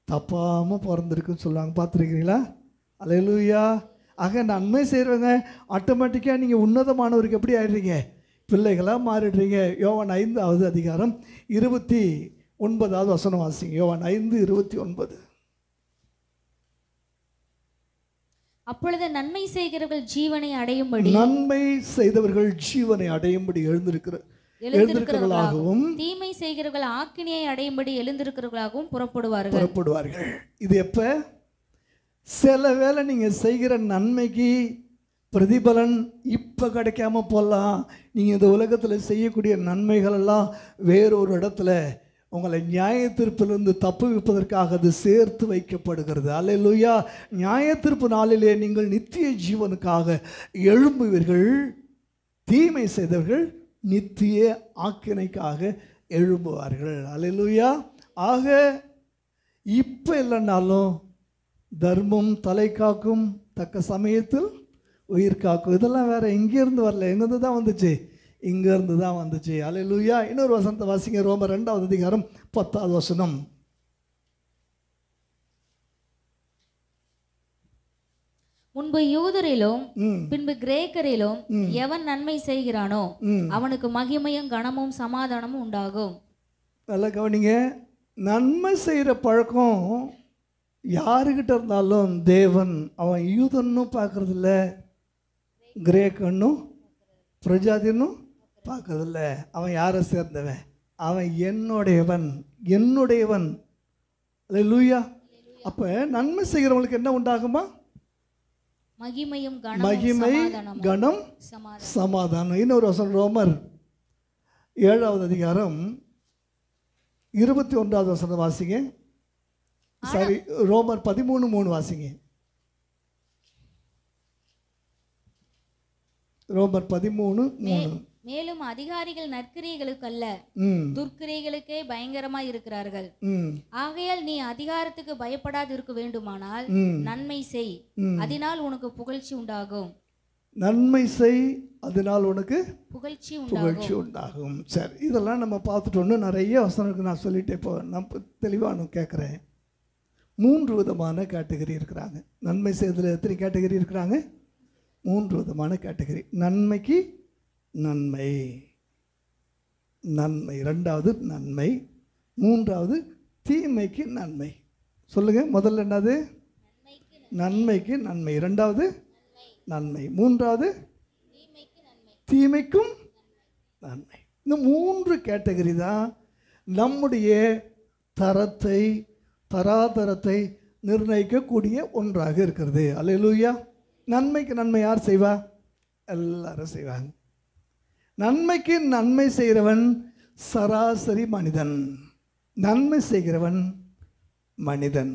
தப்பாமல் பிறந்திருக்குன்னு சொல்லுவாங்க. பார்த்துருக்கீங்களா? அல்லேலூயா. ஆக நன்மை செய்கிறவங்க ஆட்டோமேட்டிக்காக நீங்கள் உன்னதமானவருக்கு எப்படி ஆயிடுறீங்க, பிள்ளைகளாக மாறிடுறீங்க. யோவான் 5வது அதிகாரம் 29வது வசனம் வாசிங்க. யோவான் 5:29.
அப்பொழுது நன்மை செய்கிறவர்கள் ஜீவனை அடையும்படி எழுந்திருக்கிறவர்களாகவும் தீமை செய்கிறவர்கள் ஆக்கினியை அடையும்படி எழுந்திருக்கிறவர்களாகவும் புறப்படுவார்கள்.
இது எப்ப? சில வேளை நீங்கள் செய்கிற நன்மைக்கு பிரதிபலன் இப்போ கிடைக்காம போகலாம். நீங்கள் இந்த உலகத்தில் செய்யக்கூடிய நன்மைகள் எல்லாம் வேறொரு இடத்துல உங்களை நியாய தீர்ப்பிலிருந்து தப்புவிப்பதற்காக அது சேர்த்து வைக்கப்படுகிறது. அல்லேலூயா. நியாய தீர்ப்பு நாளிலே நீங்கள் நித்திய ஜீவனுக்காக எழும்புவீர்கள், தீமை செய்தவர்கள் நித்திய ஆக்கினைக்காக எழும்புவார்கள். அல்லேலூயா. ஆக இப்போ இல்லைன்னாலும் தர்மம் தலை காக்கும், தக்க சமயத்தில் உயிர் காக்கும். இதெல்லாம் வேற எங்கேருந்து வரல, எங்கேருந்து தான் வந்துச்சு, இங்கேருந்து தான் வந்துச்சு. அல்லேலூயா. இன்னொரு வசனத்தை வாசிங்க. ரோமர் 2வது அதிகாரம் 10வது வசனம்.
முன்பு யூதரிலும்
ம்
பின்பு கிரேக்கரிலும் எவன் நன்மை செய்கிறானோ அவனுக்கு மகிமையும் கனமும் சமாதானமும் உண்டாகும்.
நல்லா கவனிங்க. நன்மை செய்கிற பழக்கம் யாருக்கிட்ட இருந்தாலும் தேவன் அவன் யூதன்னும் பார்க்கறதில்ல, கிரேக்கன்னும் பிரஜாதின்னும் பார்க்கறதில்ல. அவன் யாரை சேர்ந்தவன்? அவன் என்னுடையவன், என்னுடையவன். அல்லேலூயா. அப்போ நன்மை செய்கிறவங்களுக்கு என்ன உண்டாகுமா?
மகிமையும்
மகிமை, கனம், சமாதானம். இன்னொரு வசனம் ரோமர் 7வது அதிகாரம் 21வது வசனம் வாசிங்க. சரி, ரோமர் 13:3 வாசிங்க. ரோமர் 13:3.
மேலும் அதிகாரிகள் நற்கிரியைகளுக்கு அல்ல துர்க்கிரியைகளுக்கே பயங்கரமாய் இருக்கிறார்கள். ஆகையால் நீ அதிகாரத்துக்கு பயப்படாது இருக்க வேண்டுமானால் நன்மை செய், அதனால் உனக்கு புகழ்ச்சி உண்டாகும்.
நன்மை செய், அதனால் உனக்கு
புகழ்ச்சி
உண்டாகும். சரி, இதெல்லாம் நம்ம பார்த்துட்டோன்னு நிறைய வசனங்களுக்கு நான் சொல்லிட்டே இப்போ நான் தெளிவாக கேட்குறேன். 3 விதமான கேட்டகரி இருக்கிறாங்க. நன்மை செய்வதில் எத்தனை கேட்டகரி இருக்கிறாங்க? 3 விதமான கேட்டகரி. நன்மைக்கு நன்மை, நன்மை. 2வது நன்மை. 3வது தீமைக்கு நன்மை. சொல்லுங்க, முதல்ல என்னது? நன்மைக்கு நன்மை. 2வது நன்மை. 3வது தீமைக்கும் நன்மை. இந்த 3 கேட்டகரி தான் நம்முடைய தரத்தை, தராதரத்தை நிர்ணயிக்கக்கூடிய ஒன்றாக இருக்கிறது. அல்லேலூயா. நன்மைக்கு நன்மை யார் செய்வா? எல்லாரும் செய்வாங்க. நன்மைக்கு நன்மை செய்கிறவன் சராசரி மனிதன். நன்மை செய்கிறவன் மனிதன்,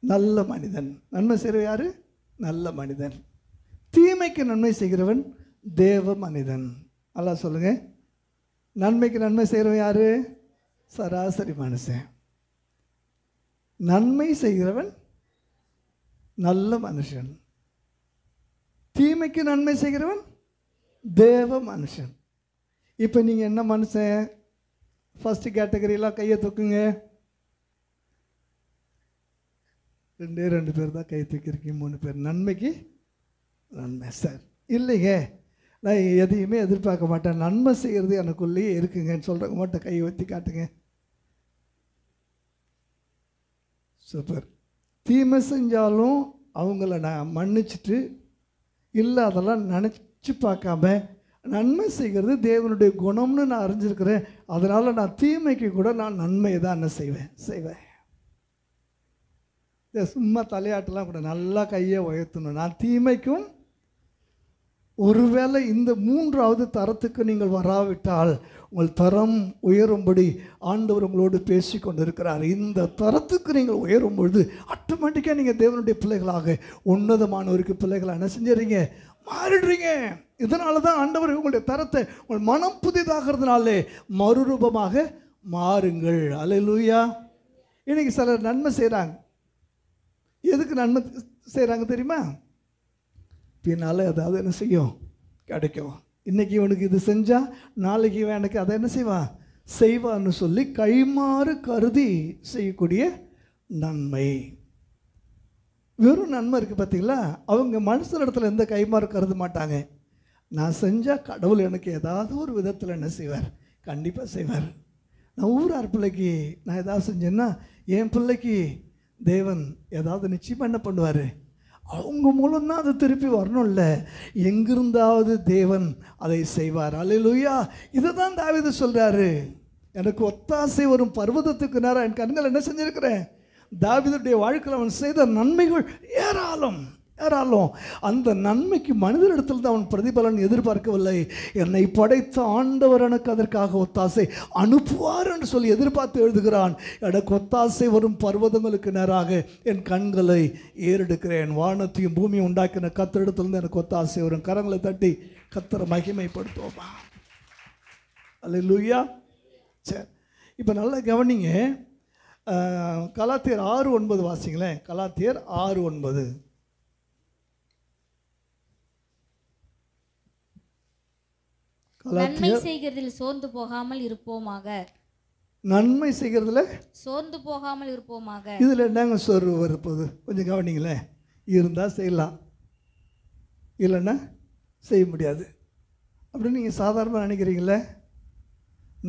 நல்ல மனிதன். நன்மை செய்கிறவன் யாரு? நல்ல மனிதன். தீமைக்கு நன்மை செய்கிறவன் தேவ மனிதன். அல்லா சொல்லுங்க. நன்மைக்கு நன்மை செய்கிறவன் யாரு? சராசரி மனுஷன். நன்மை செய்கிறவன் நல்ல மனுஷன். தீமைக்கு நன்மை செய்கிறவன் தேவ மனுஷன். இப்போ நீங்கள் என்ன மனுஷன்? ஃபர்ஸ்ட் கேட்டகரியெல்லாம் கையை தூக்குங்க. 2 பேர் தான் கையை தூக்கியிருக்கீங்க. 3 பேர் நன்மைக்கு நன்மை. சார் இல்லைங்க, நான் எதையுமே எதிர்பார்க்க மாட்டேன், நன்மை செய்கிறது எனக்குள்ளேயே இருக்குங்கன்னு சொல்கிறவங்க மட்டும் கையை ஊற்றி காட்டுங்க. சூப்பர். தீமை செஞ்சாலும் அவங்கள நான் மன்னிச்சுட்டு இல்லை அதெல்லாம் நினச்சி பார்க்காம நன்மை செய்கிறது தேவனுடைய குணம்னு நான் அறிஞ்சிருக்கிறேன். அதனால் நான் தீமைக்கு கூட நான் நன்மையை தான் என்ன செய்வேன். சும்மா தலையாட்டெல்லாம் கூட நல்லா கையை உயர்த்தணும். நான் தீமைக்கும், ஒருவேளை இந்த 3வது தரத்துக்கு நீங்கள் வராவிட்டால் உங்கள் தரம் உயரும்படி ஆண்டவர் உங்களோடு பேசி கொண்டிருக்கிறார். இந்த தரத்துக்கு நீங்கள் உயரும் பொழுது ஆட்டோமேட்டிக்காக நீங்கள் தேவனுடைய பிள்ளைகளாக, உன்னதமானவருக்கு பிள்ளைகளாக என்ன செஞ்சுறீங்க? மாறிடுறீங்க. இதனால தான் ஆண்டவர் உங்களுடைய தரத்தை, உங்கள் மனம் புதிதாகிறதுனாலே மறுரூபமாக மாறுங்கள். அல்லேலூயா. இன்னைக்கு சிலர் நன்மை செய்கிறாங்க. எதுக்கு நன்மை செய்கிறாங்க தெரியுமா? பின்னால் ஏதாவது என்ன செய்யும்? கிடைக்கும். இன்றைக்கி இவனுக்கு இது செஞ்சால் நாளைக்கு இவன் எனக்கு அதை என்ன செய்வான்னு சொல்லி கைமாறு கருதி செய்யக்கூடிய நன்மை. வெறும் நன்மை இருக்குது பார்த்தீங்களா? அவங்க மனுஷனிடத்தில் எந்த கைமாறு கருத மாட்டாங்க. நான் செஞ்சால் கடவுள் எனக்கு ஏதாவது ஒரு விதத்தில் என்ன செய்வார்? கண்டிப்பாக செய்வார். நான் ஊரார் பிள்ளைக்கு நான் ஏதாவது செஞ்சேன்னா என் பிள்ளைக்கு தேவன் ஏதாவது நிச்சயமாக என்ன பண்ணுவார்? அவங்க மூலம்தான் அது திருப்பி வரணும்ல. எங்கிருந்தாவது தேவன் அதை செய்வார். அல்லேலூயா. இதை தான் தாவீது சொல்கிறாரு. எனக்கு ஒத்தாசை வரும் பர்வதத்துக்கு நேரம் என் கண்கள் என்ன செஞ்சிருக்கிறேன்? தாவீதுடைய வாழ்க்கையில் அவன் செய்த நன்மைகள் ஏராளம். அந்த நன்மைக்கு மனிதரிடத்தில் தான் அவன் பிரதிபலன் எதிர்பார்க்கவில்லை. என்னை படைத்த ஆண்டவர் எனக்கு அதற்காக ஒத்தாசை அனுப்புவார் என்று சொல்லி எதிர்பார்த்து எழுதுகிறான். எனக்கு ஒத்தாசை வரும் பர்வதங்களுக்கு நேராக என் கண்களை ஏறெடுக்கிறேன். வானத்தையும் பூமியை உண்டாக்கின கர்த்தரிடத்திலிருந்து எனக்கு ஒத்தாசை வரும். கரங்களை தட்டி கர்த்தரை மகிமைப்படுத்துவோமா? அல்லேலூயா. சரி, இப்போ நல்லா கவனிங்க. கலாத்தியர் 6:9 வாசிங்களேன். கலாத்தியர் 6:9.
நன்மை செய்கிறதில் சோர்ந்து போகாமல் இருப்போமாக.
நன்மை செய்கிறதுல
சோர்ந்து போகாமல் இருப்போமாக.
இதில் என்னங்க சோர்வு வரப்போகுது? கொஞ்சம் கவனிங்களேன்.
இருந்தால் செய்யலாம், இல்லைன்னா செய்ய முடியாது அப்படின்னு நீங்கள் சாதாரணமாக நினைக்கிறீங்களே.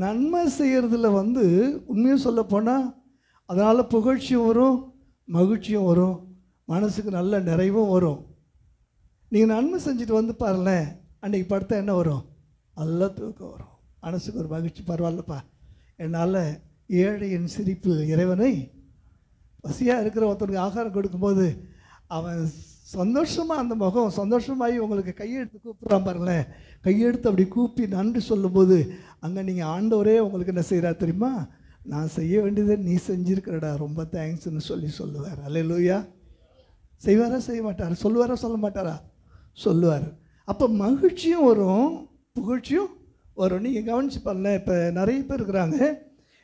நன்மை செய்கிறதுல உண்மையாக சொல்லப்போனால் அதனால் புகழ்ச்சியும் வரும், மகிழ்ச்சியும் வரும், மனசுக்கு நல்ல நிறைவும் வரும். நீங்கள் நன்மை செஞ்சுட்டு பாருங்களேன், அன்றைக்கி படுத்தா என்ன வரும்? நல்ல தூக்கம் வரும், மனசுக்கு ஒரு மகிழ்ச்சி. பரவாயில்லப்பா, என்னால் ஏழையின் சிரிப்பில் இறைவனை, பசியாக இருக்கிற ஒருத்தனுக்கு ஆகாரம் கொடுக்கும்போது அவன் சந்தோஷமாக அந்த முகம் சந்தோஷமாகி உங்களுக்கு கையெடுத்து கூப்பிட்றான் பாருங்களேன். கையெடுத்து அப்படி கூப்பி நன்றி சொல்லும்போது அங்கே நீங்கள் ஆண்டவரே உங்களுக்கு என்ன செய்கிறார் தெரியுமா? நான் செய்ய வேண்டியதை நீ செஞ்சுருக்கிறடா, ரொம்ப தேங்க்ஸ்ன்னு சொல்லுவார். அல்லேலூயா. செய்வாரா செய்ய மாட்டார்? சொல்லுவாரா சொல்ல மாட்டாரா? சொல்லுவார். அப்போ மகிழ்ச்சியும் வரும், புகழ்ச்சியும் வரும். நீங்கள் கவனிச்சு பாருங்க. இப்போ நிறைய பேர் இருக்கிறாங்க,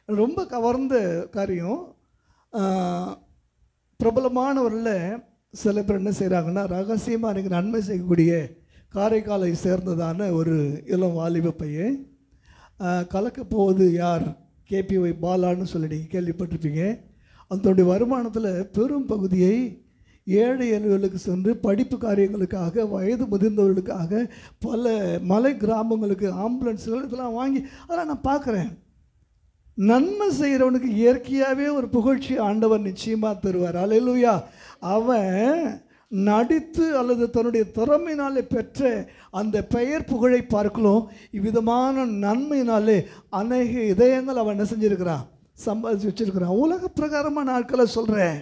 ரொம்ப கவர்ந்த காரியம். பிரபலமானவரில் சில பேர் என்ன செய்கிறாங்கன்னா, ரகசியமாக எனக்கு நன்மை செய்யக்கூடிய காரைக்காலை சேர்ந்ததான ஒரு இளம் வாலிப பையன். கலக்க போவது யார்? KPY பாலான்னு சொல்லி நீங்கள் கேள்விப்பட்டிருப்பீங்க. அதனுடைய வருமானத்தில் பெரும் பகுதியை ஏழை எல்லைகளுக்கு சென்று படிப்பு காரியங்களுக்காக, வயது முதிர்ந்தவர்களுக்காக, பல மலை கிராமங்களுக்கு ஆம்புலன்ஸுகள் இதெல்லாம் வாங்கி அதெல்லாம் நான் பார்க்குறேன். நன்மை செய்கிறவனுக்கு இயற்கையாகவே ஒரு புகழ்ச்சி ஆண்டவர் நிச்சயமாக தருவார். அல்லேலூயா. அவன் நடித்து அல்லது தன்னுடைய திறமையினாலே பெற்ற அந்த பெயர் புகழை பார்க்கலாம், இவ்விதமான நன்மையினாலே அநேக இதயங்கள் அவன் என்ன செஞ்சுருக்கிறான்? சம்பாதிச்சு வச்சுருக்கிறான். உலக பிரகாரமான ஆட்களை சொல்கிறேன்,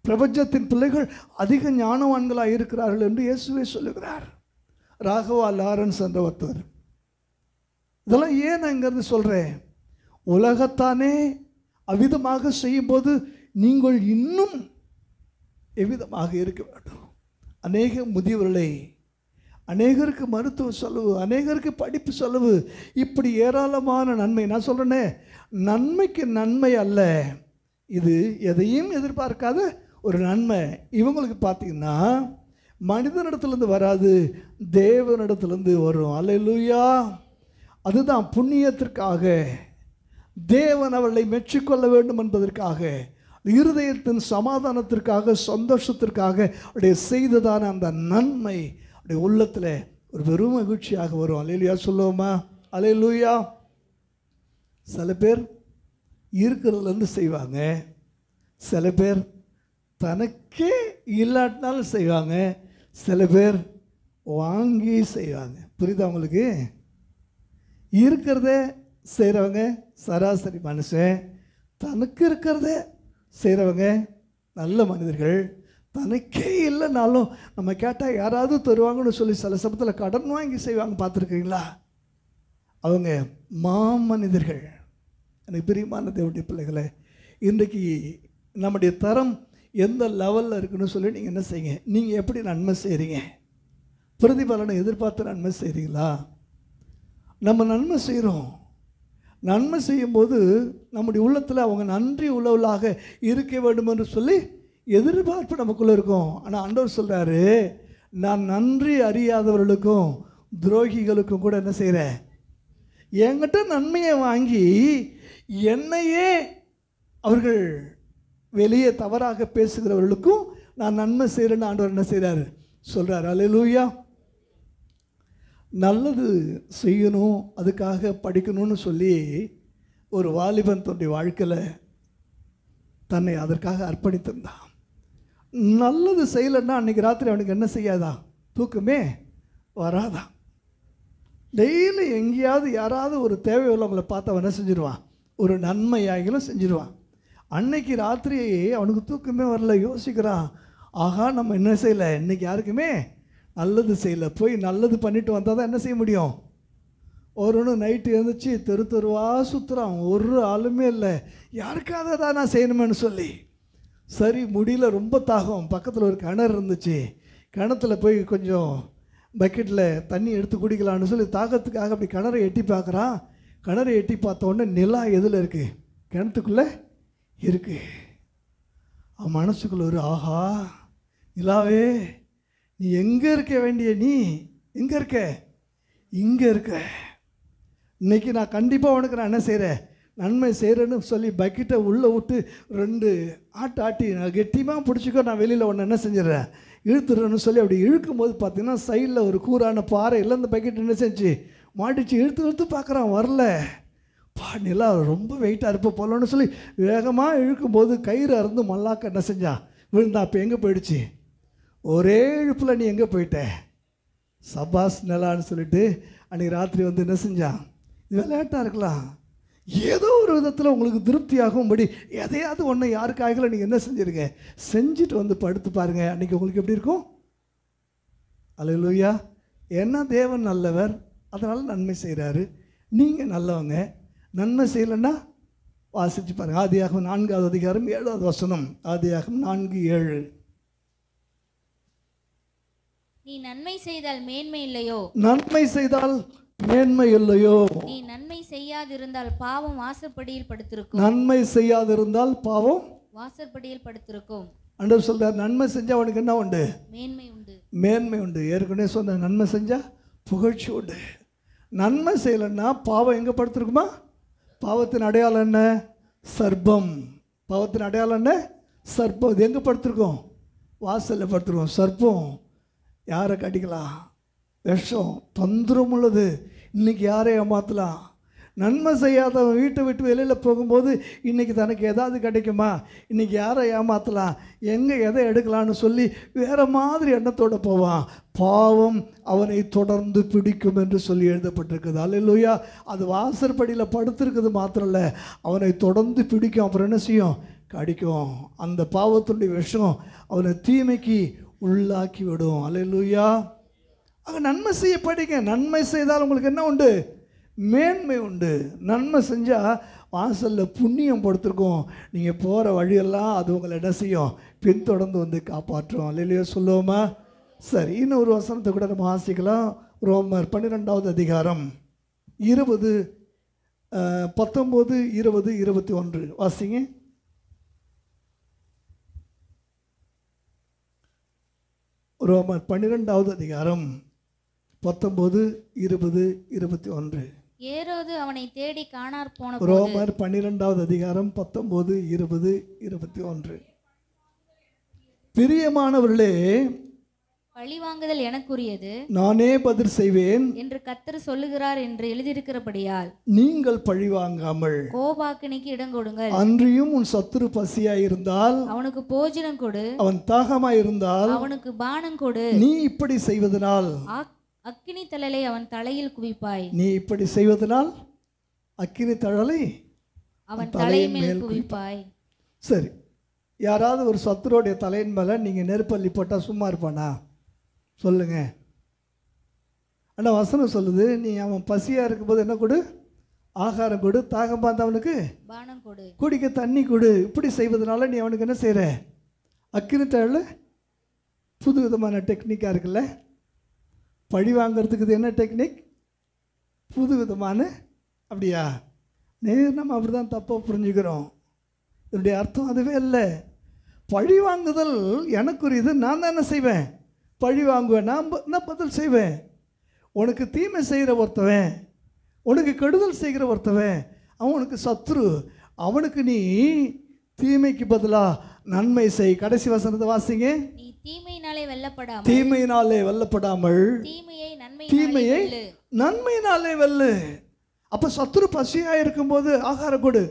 பிரபஞ்சத்தின் பிள்ளைகள் அதிக ஞானவான்களாக இருக்கிறார்கள் என்று இயேசுவே சொல்லுகிறார். ராகவா லாரன்ஸ் என்ற ஒருத்தர். இதெல்லாம் ஏன் நான் இங்கேருந்து சொல்கிறேன்? உலகத்தானே அவ்விதமாக செய்யும்போது நீங்கள் இன்னும் எவ்விதமாக இருக்க வேண்டும். அநேக முதியவர்களை, அநேகருக்கு மருத்துவ செலவு, அநேகருக்கு படிப்பு செலவு, இப்படி ஏராளமான நன்மை. நான் சொல்கிறேனே, நன்மைக்கு நன்மை அல்ல, இது எதையும் எதிர்பார்க்காத ஒரு நன்மை. இவங்களுக்கு பார்த்தீங்கன்னா மனிதனிடத்துலேருந்து வராது, தேவனிடத்துலேருந்து வரும். அல்லேலூயா. அதுதான் புண்ணியத்திற்காக, தேவன் அவர்களை மெச்சிக்கொள்ள வேண்டும் என்பதற்காக, இருதயத்தின் சமாதானத்திற்காக, சந்தோஷத்திற்காக அவருடைய செய்ததான அந்த நன்மை அவருடைய உள்ளத்தில் ஒரு பெரும் மகிழ்ச்சியாக வரும். அல்லேலூயா சொல்லுவோமா? அல்லேலூயா. சில பேர் இருக்கிறதுலேருந்து செய்வாங்க, சில பேர் தனக்கே இல்லாட்டினாலும் செய்வாங்க, சில பேர் வாங்கி செய்வாங்க. புரியுதா உங்களுக்கு? இருக்கிறத செய்கிறவங்க சராசரி மனுஷன், தனக்கு இருக்கிறத செய்கிறவங்க நல்ல மனிதர்கள். தனக்கே இல்லைனாலும் நம்ம கேட்டால் யாராவது தருவாங்கன்னு சொல்லி சில சமயத்தில் கடன் வாங்கி செய்வாங்க. பார்த்துருக்கீங்களா? அவங்க மாமனிதர்கள். எனக்கு பிரியமான தேவனுடைய பிள்ளைகளை, இன்றைக்கு நம்முடைய தரம் எந்த லெவலில் இருக்குன்னு சொல்லி நீங்கள் என்ன செய்யுங்க? நீங்கள் எப்படி நன்மை செய்கிறீங்க? பிரதிபலனை எதிர்பார்த்து நன்மை செய்கிறீங்களா? நம்ம நன்மை செய்கிறோம். நன்மை செய்யும்போது நம்முடைய உள்ளத்தில் அவங்க நன்றி உள்ளவர்களாக இருக்க வேண்டும் என்று சொல்லி எதிர்பார்ப்பு நமக்குள்ளே இருக்கும். ஆனால் ஆண்டவர் சொல்கிறாரு, நான் நன்றி அறியாதவர்களுக்கும் துரோகிகளுக்கும் கூட என்ன செய்கிறேன்? என்கிட்ட நன்மையை வாங்கி என்னையே அவர்கள் வெளியே தவறாக பேசுகிறவர்களுக்கும் நான் நன்மை செய்கிறேன்னு ஆண்டவர் என்ன செய்கிறார்? சொல்கிறார். அல்லேலூயா. நல்லது செய்யணும், அதுக்காக படிக்கணும்னு சொல்லி ஒரு வாலிபன் தன்னுடைய வாழ்க்கையில் தன்னை அதற்காக அர்ப்பணித்திருந்தான். நல்லது செய்யலைன்னா அன்றைக்கி ராத்திரி அவனுக்கு என்ன செய்யாதான்? தூக்கமே வராதான். டெய்லி எங்கேயாவது யாராவது ஒரு தேவை உள்ளவங்களை பார்த்து அவன் என்ன செஞ்சிடுவான்? ஒரு நன்மையாகிலும் செஞ்சிடுவான். அன்னைக்கு ராத்திரி அவனுக்கு தூக்கமே வரல. யோசிக்கிறான், ஆகா நம்ம என்ன செய்யலை, இன்றைக்கி யாருக்குமே நல்லது செய்யலை. போய் நல்லது பண்ணிட்டு வந்தால் தான் என்ன செய்ய முடியும்? ஒருவனு நைட்டு எழுந்துச்சு தெரு தெருவாக சுற்றுறான், ஒரு ஆளுமே இல்லை. யாருக்காக தான் நான் செய்யணுமேனு சொல்லி சரி முடியல, ரொம்ப தாகம். பக்கத்தில் ஒரு கிணறு இருந்துச்சு, கிணத்துல போய் கொஞ்சம் பக்கெட்டில் தண்ணி எடுத்து குடிக்கலான்னு சொல்லி தாகத்துக்காக அப்படி கிணறை எட்டி பார்க்குறான். கிணறை எட்டி பார்த்த உடனே நிலா எதில் இருக்குது? கிணத்துக்குள்ளே இருக்குது. அவன் மனசுக்குள்ள ஒரு ஆஹா, நிலாவே நீ எங்கே இருக்க வேண்டிய, நீ எங்கே இருக்க? இங்கே இருக்க. இன்றைக்கி நான் கண்டிப்பாக உனக்கு நான் என்ன செய்கிறேன்? நன்மை செய்கிறேன்னு சொல்லி பக்கெட்டை உள்ளே விட்டு 2 ஆட்டி நான் கெட்டியமாக பிடிச்சிக்கோ, நான் வெளியில் ஒன்று என்ன செஞ்சிடறேன் இழுத்துடுறேன்னு சொல்லி அப்படி இழுக்கும்போது பார்த்தீங்கன்னா சைடில் ஒரு கூரான பாறை இல்லை, அந்த பக்கெட் என்ன செஞ்சு மாட்டிச்சு. இழுத்து பார்க்குறான், வரல. நிலா ரொம்ப வெயிட்டாக இருப்ப போலன்னு சொல்லி வேகமாக இழுக்கும்போது கயிறு அறுந்து மல்லாக்க என்ன செஞ்சான், விழுந்தா. அப்போ எங்கே போயிடுச்சு, ஒரே இழுப்பில் நீ எங்கே போயிட்ட, சபாஸ் நிலான்னு சொல்லிட்டு அன்றைக்கி ராத்திரி வந்து என்ன செஞ்சான். இது விளையாட்டாக இருக்கலாம், ஏதோ ஒரு விதத்தில் உங்களுக்கு திருப்தியாகும்படி எதையாவது ஒன்று யாருக்காகல நீங்கள் என்ன செஞ்சுருங்க, செஞ்சுட்டு வந்து படுத்து பாருங்கள். அன்றைக்கி உங்களுக்கு எப்படி இருக்கும். அல்லேலூயா. ஏன்னா தேவன் நல்லவர், அதனால் நன்மை செய்கிறாரு. நீங்கள் நல்லவங்க, நன்மை செய்யலைன்னா வாசித்து பாருங்கள். ஆதியாகமம் 4வது அதிகாரம் 7வது வசனம். ஆதியாகமம் 4:7.
நீ நன்மை செய்தால் மேன்மை இல்லையோ,
நன்மை செய்தால் மேன்மை இல்லையோ,
நீ நன்மை செய்யாதிருந்தால் பாவம் வாசற்படியில் படுத்திருக்கும்.
நன்மை செய்யாதிருந்தால் பாவம்
வாசற்படியில் படுத்திருக்கும்.
ஆண்டவர் சொல்றார், நன்மை செஞ்சால் அவனுக்கு என்ன உண்டு,
மேன்மை உண்டு.
மேன்மை உண்டு. ஏற்கனவே சொன்ன நன்மை செஞ்சால் புகழ்ச்சி உண்டு. நன்மை செய்யலைன்னா பாவம் எங்கே படுத்திருக்குமா. பாவத்தின் அடையாளம் என்ன, சர்ப்பம். பாவத்தின் அடையாளம் என்ன, சர்ப்பம். இது எங்கே படுத்திருக்கோம், வாசலில் படுத்திருக்கோம். சர்ப்பம் யாரை கடிக்கலாம், விஷம், தந்திரம் உள்ளது. இன்றைக்கி யாரை ஏமாற்றலாம். நன்மை செய்யாதவன் வீட்டை விட்டு வெளியில் போகும்போது இன்றைக்கி தனக்கு எதாவது கிடைக்குமா, இன்றைக்கி யாரை ஏமாற்றலாம், எங்கே எதை எடுக்கலான்னு சொல்லி வேறு மாதிரி எண்ணத்தோடு போவான். பாவம் அவனை தொடர்ந்து பிடிக்கும் என்று சொல்லி எழுதப்பட்டிருக்குது. அல்லேலூயா. அது வாசற்படியில் படுத்திருக்குது மாத்திரம் இல்லை, அவனை தொடர்ந்து பிடிக்கும். அப்புறம் என்ன செய்யும், கடிக்கும். அந்த பாவத்துடைய விஷம் அவனை தீமைக்கு உள்ளாக்கி விடும். அல்லேலூயா. ஆக நன்மை செய்ய படிங்க. நன்மை செய்தால் உங்களுக்கு என்ன உண்டு, மேன்மை உண்டு. நன்மை செஞ்சால் வாசலில் புண்ணியம் படுத்திருக்கோம். நீங்கள் போகிற வழியெல்லாம் அது உங்களை என்ன செய்யும், பின்தொடர்ந்து வந்து காப்பாற்றும். அல்லேலூயா சொல்லுவோமா. சரி, இன்னொரு வசனத்தை கூட நம்ம வாசிக்கலாம். ரோமர் 12வது அதிகாரம் 20, 19, 20, 21 வாசிங்க. ரோமர் 12வது அதிகாரம் 19, 20, 21.
ஏரோது அவனை தேடி காணார் போன
ரோமர் 12வது அதிகாரம் 19, 20, 21. பிரியமானவர்களே,
பழிவாங்குதல் எனக்குரியது,
நானே பதில் செய்வேன்
என்று கர்த்தர் சொல்லுகிறார் என்று எழுதியிருக்கிறபடியால்
நீங்கள் பழிவாங்காமல்
கோபாக்கினிக்கு இடம் கொடுங்கள்.
அன்றியும் உன் சத்துரு பசியாயிருந்தால்
அவனுக்கு போஜனம் கொடு,
அவன் தாகமாயிருந்தால்
அவனுக்கு பானம் கொடு.
நீ இப்படி செய்வதனால்
அக்கினி தழலை அவன் தலையில் குவிப்பாய்.
நீ இப்படி செய்வதனால் அக்கினி தழலை
அவன் தலை மேல் குவிப்பாய்.
சரி, யாராவது ஒரு சத்துருடைய தலையின் மேலே நீங்கள் நெருப்பள்ளி போட்டால் சும்மா இருப்பானா, சொல்லுங்க. ஆனால் வசனம் சொல்லுது, நீ அவன் பசியாக இருக்கும்போது என்ன கொடு, ஆகாரம் கொடு, தாகம் பார்த்தவனுக்கு
பானம் கொடு,
குடிக்க தண்ணி கொடு. இப்படி செய்வதனால நீ அவனுக்கு என்ன செய்கிற, அக்கினி தழல. புது விதமான டெக்னிக்காக இருக்குல்ல, பழி வாங்கிறதுக்கு இது என்ன டெக்னிக், புது விதமான. அப்படியா, நம்ம அப்படி தான் தப்பாக புரிஞ்சுக்கிறோம். இதனுடைய அர்த்தம் அதுவே இல்லை. பழி வாங்குதல் எனக்குரியது, நான் தான் என்ன செய்வேன், பழி வாங்குவேன், நான் பதில் செய்வேன். உனக்கு தீமை செய்கிற ஒருத்தவன், உனக்கு கெடுதல் செய்கிற ஒருத்தவன், அவன் உனக்கு சத்ரு. அவனுக்கு நீ தீமைக்கு பதிலாக நன்மை செய். கடைசி வசனத்தை வாசிங்க.
நீ தீமையினாலே வெல்லப்படாமல்,
தீமையினாலே வெல்லப்படாமல் தீமையை நன்மையினாலே வெல்லு. அப்போ சத்துரு பசியாக இருக்கும்போது ஆகாரம் கொடு.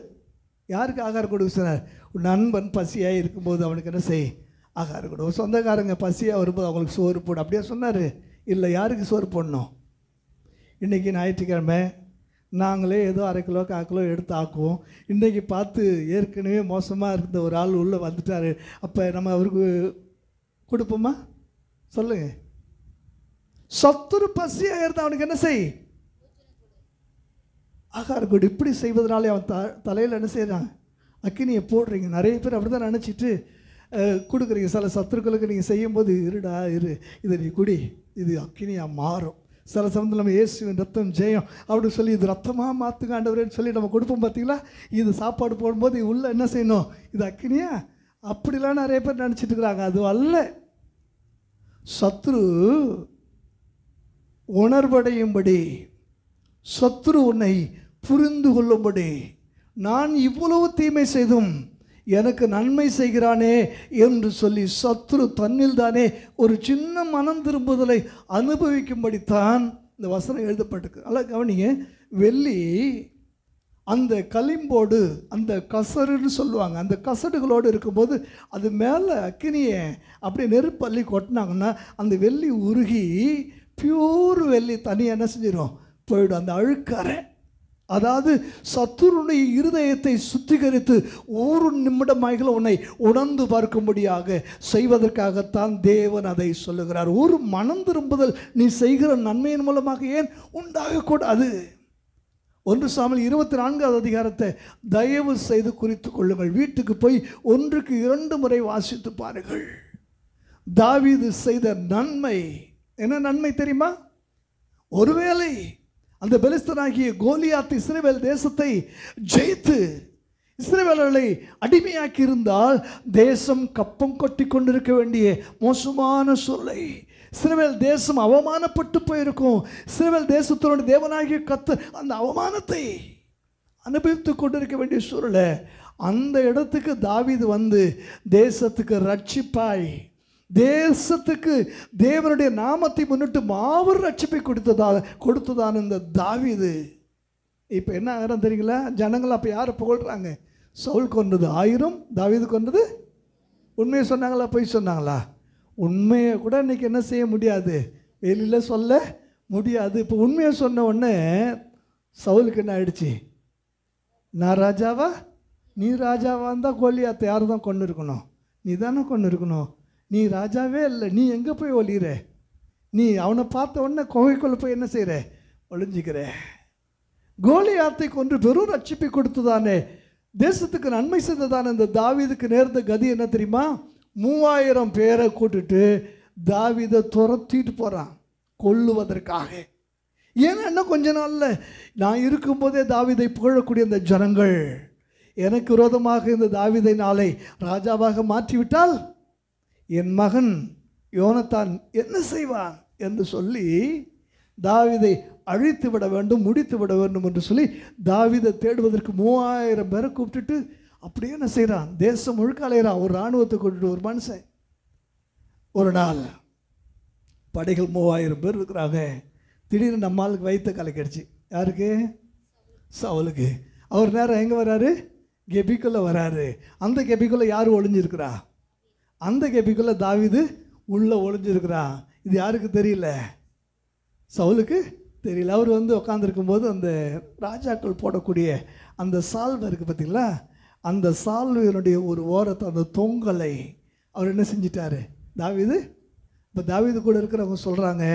யாருக்கு ஆகாரம் கொடுக்க சொன்னார், நண்பன் பசியாக இருக்கும்போது அவனுக்கு என்ன செய், ஆகாரம் கொடு. சொந்தக்காரங்க பசியாக வரும்போது அவங்களுக்கு சோறு போடு. அப்படியே சொன்னார். இல்லை, யாருக்கு சோறு போடணும். இன்றைக்கி ஞாயிற்றுக்கிழமை நாங்களே ஏதோ 1/2 கிலோ 1/4 கிலோ எடுத்து ஆக்குவோம். இன்றைக்கி பார்த்து ஏற்கனவே மோசமாக இருந்த ஒரு ஆள் உள்ளே வந்துட்டார். அப்போ நம்ம அவருக்கு கொடுப்போமா, சொல்லுங்க. சத்துரு பசியாக இருந்தால் அவனுக்கு என்ன செய், ஆகாரம் கொடு. இப்படி செய்வதனாலே அவன் தலையில் என்ன செய்கிறான், அக்கினியை போடுறீங்க. நிறைய பேர் அப்படி தான் நினச்சிட்டு கொடுக்குறீங்க. சில சத்துருக்களுக்கு நீங்கள் செய்யும்போது, இருடா இரு, இதை நீ குடி, இது அக்கினியாக மாறும். சில சமயத்தில் நம்ம இயேசுவின் ரத்தம் ஜெயம் அப்படின்னு சொல்லி இது ரத்தமாக மாற்றுங்க ஆண்டவரேன்னு சொல்லி நம்ம கொடுப்போம். பார்த்தீங்களா, இது சாப்பாடு போடும்போது உள்ளே என்ன செய்யணும், இது அக்கினியா. அப்படிலாம் நிறைய பேர் நினச்சிட்டு இருக்கிறாங்க. அது அல்ல. சத்ரு உணர்வடையும்படி, சத்ரு உன்னை புரிந்து கொள்ளும்படி நான் இவ்வளவு தீமை செய்தும் எனக்கு நன்மை செய்கிறானே என்று சொல்லி சத்துரு தன்னில் தானே ஒரு சின்ன மனம் திரும்புதலை அனுபவிக்கும்படித்தான் இந்த வசனம் எழுதப்பட்டிருக்கு. நல்லா கவனிங்க. வெள்ளி அந்த களிம்போடு அந்த கசருன்னு சொல்லுவாங்க, அந்த கசடுகளோடு இருக்கும்போது அது மேலே அக்கினியை அப்படி நெருப்பள்ளி கொட்டினாங்கன்னா அந்த வெள்ளி உருகி பியூர் வெள்ளி தனியாக என்ன செஞ்சிடும், போயிடும். அந்த அழுக்கரை, அதாவது சத்துருடைய இருதயத்தை சுத்திகரித்து ஒரு நிமிடமாய்கள் உன்னை உணர்ந்து பார்க்கும்படியாக செய்வதற்காகத்தான் தேவன் அதை சொல்லுகிறார். ஒரு மனம் திரும்புதல் நீ செய்கிற நன்மையின் மூலமாக ஏன் உண்டாகக்கூடாது? 1 சாமுவேல் 24வது அதிகாரத்தை தயவு செய்து குறித்து கொள்ளுங்கள். வீட்டுக்கு போய் 1க்கு 2 முறை வாசித்து பாருங்கள். தாவீது செய்த நன்மை என்ன நன்மை தெரியுமா? ஒருவேளை அந்த பெலிஸ்தனாகிய கோலியாத் இஸ்ரவேல் தேசத்தை ஜெயித்து இஸ்ரவேலர்களை அடிமையாக்கி இருந்தால் தேசம் கப்பம் கொட்டி கொண்டிருக்க வேண்டிய மோசமான சொல்லை, இஸ்ரவேல் தேசம் அவமானப்பட்டு போயிருக்கும். இஸ்ரவேல் தேசத்தோட தேவனாகிய கர்த்தர் அந்த அவமானத்தை அனுபவித்து கொண்டிருக்க வேண்டிய சூழலை அந்த இடத்துக்கு தாவீது வந்து தேசத்துக்கு ரட்சிப்பாய், தேசத்துக்கு தேவனுடைய நாமத்தை முன்னிட்டு மாபெரும் ரட்சிப்பை கொடுத்ததான் இந்த தாவீது. இப்போ என்ன ஆகிறோம் தெரியுங்களா? ஜனங்கள் அப்போ யாரை புகழ்கிறாங்க? சவுல் கொண்டது 1000, தாவீது கொண்டது. உண்மையை சொன்னாங்களா பொய் சொன்னாங்களா? உண்மையை கூட இன்றைக்கி என்ன செய்ய முடியாது, வெளியில் சொல்ல முடியாது. இப்போ உண்மையை சொன்ன உடனே சவுலுக்கு என்ன ஆயிடுச்சு? நான் ராஜாவா, நீ ராஜாவா இருந்தால் கோலியாத்தை யார் தான் கொண்டு இருக்கணும்? நீ தானே கொண்டு இருக்கணும். நீ ராஜாவே இல்லை, நீ எங்கே போய் ஒளிகிற? நீ அவனை பார்த்த உடனே கோவைக்குள்ளே போய் என்ன செய்கிற? ஒளிஞ்சிக்கிற. கோலியாத்தை கொன்று பெரும் ரட்சிப்பை கொடுத்ததானே, தேசத்துக்கு நன்மை செய்ததானே இந்த தாவீதுக்கு நேர்ந்த கதி என்ன தெரியுமா? 3000 பேரை கூட்டுட்டு தாவீதை துரத்திட்டு போகிறான் கொல்லுவதற்காக. ஏன்னா இன்னும் கொஞ்ச நாளில் நான் இருக்கும்போதே தாவீதை புகழக்கூடிய இந்த ஜனங்கள் எனக்கு விரோதமாக இந்த தாவீதை நாளை ராஜாவாக மாற்றிவிட்டால் என் மகன் யோனத்தான் என்ன செய்வான் என்று சொல்லி தாவீதை அழித்து விட வேண்டும், முடித்து விட வேண்டும் என்று சொல்லி தாவீதை தேடுவதற்கு 3000 பேரை கூப்பிட்டுட்டு அப்படியே என்ன செய்கிறான்? தேசம் முழுக்க அலையிறான். ஒரு இராணுவத்தை கொண்டுட்டு ஒரு மனுஷன். ஒரு நாள் படைகள் 3000 பேர் இருக்கிறாங்க. திடீர்னு நம்ம ஆளுக்கு வயிற்று கலக்கிடுச்சு. யாருக்கு? சவுலுக்கு. அவர் நேரம் எங்கே வராரு? கெபிக்குள்ளே வராரு. அந்த கெபிக்குள்ளே யார் ஒளிஞ்சிருக்கிறா? அந்த கெபிக்குள்ளே தாவீது உள்ளே ஒளிஞ்சிருக்கிறா. இது யாருக்கு தெரியல? சவுலுக்கு தெரியல. அவர் வந்து உட்காந்துருக்கும்போது அந்த ராஜாக்கள் போடக்கூடிய அந்த சால்வை இருக்குது பார்த்தீங்களா, அந்த சால்வையினுடைய ஒரு ஓரத்தை, அந்த தொங்கலை அவர் என்ன செஞ்சிட்டாரு? தாவீது. இப்போ தாவீது கூட இருக்கிறவங்க சொல்கிறாங்க,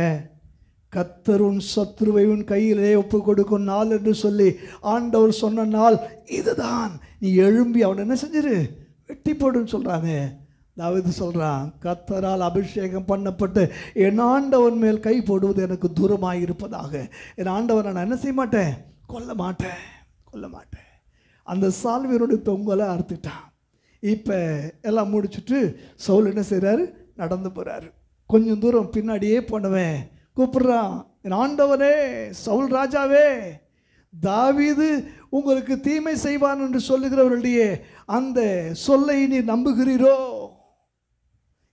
கர்த்தர் உன் சத்ருவை உன் கையிலே ஒப்பு கொடுக்கும் நாள் என்று சொல்லி ஆண்டவர் சொன்ன நாள் இதுதான், நீ எழும்பி அவனை என்ன செஞ்சிரு? வெட்டி போடுன்னு சொல்கிறாங்க. தாவீது சொல்கிறான், கர்த்தரால் அபிஷேகம் பண்ணப்பட்டு என் ஆண்டவன் மேல் கை போடுவது எனக்கு தூரமாக இருப்பதாக. என் ஆண்டவனை நான் என்ன செய்ய மாட்டேன்? கொல்ல மாட்டேன். அந்த சால்வியனுடைய தொங்கலை அறுத்துட்டான். இப்போ எல்லாம் முடிச்சுட்டு சவுல் என்ன செய்கிறாரு? நடந்து போகிறாரு. கொஞ்சம் தூரம் பின்னாடியே போனவன் கூப்பிட்றான், என் ஆண்டவனே, சவுல் ராஜாவே, தாவீது உங்களுக்கு தீமை செய்வான் என்று சொல்லுகிறவர்களுடைய அந்த சொல்லை நீ நம்புகிறீரோ?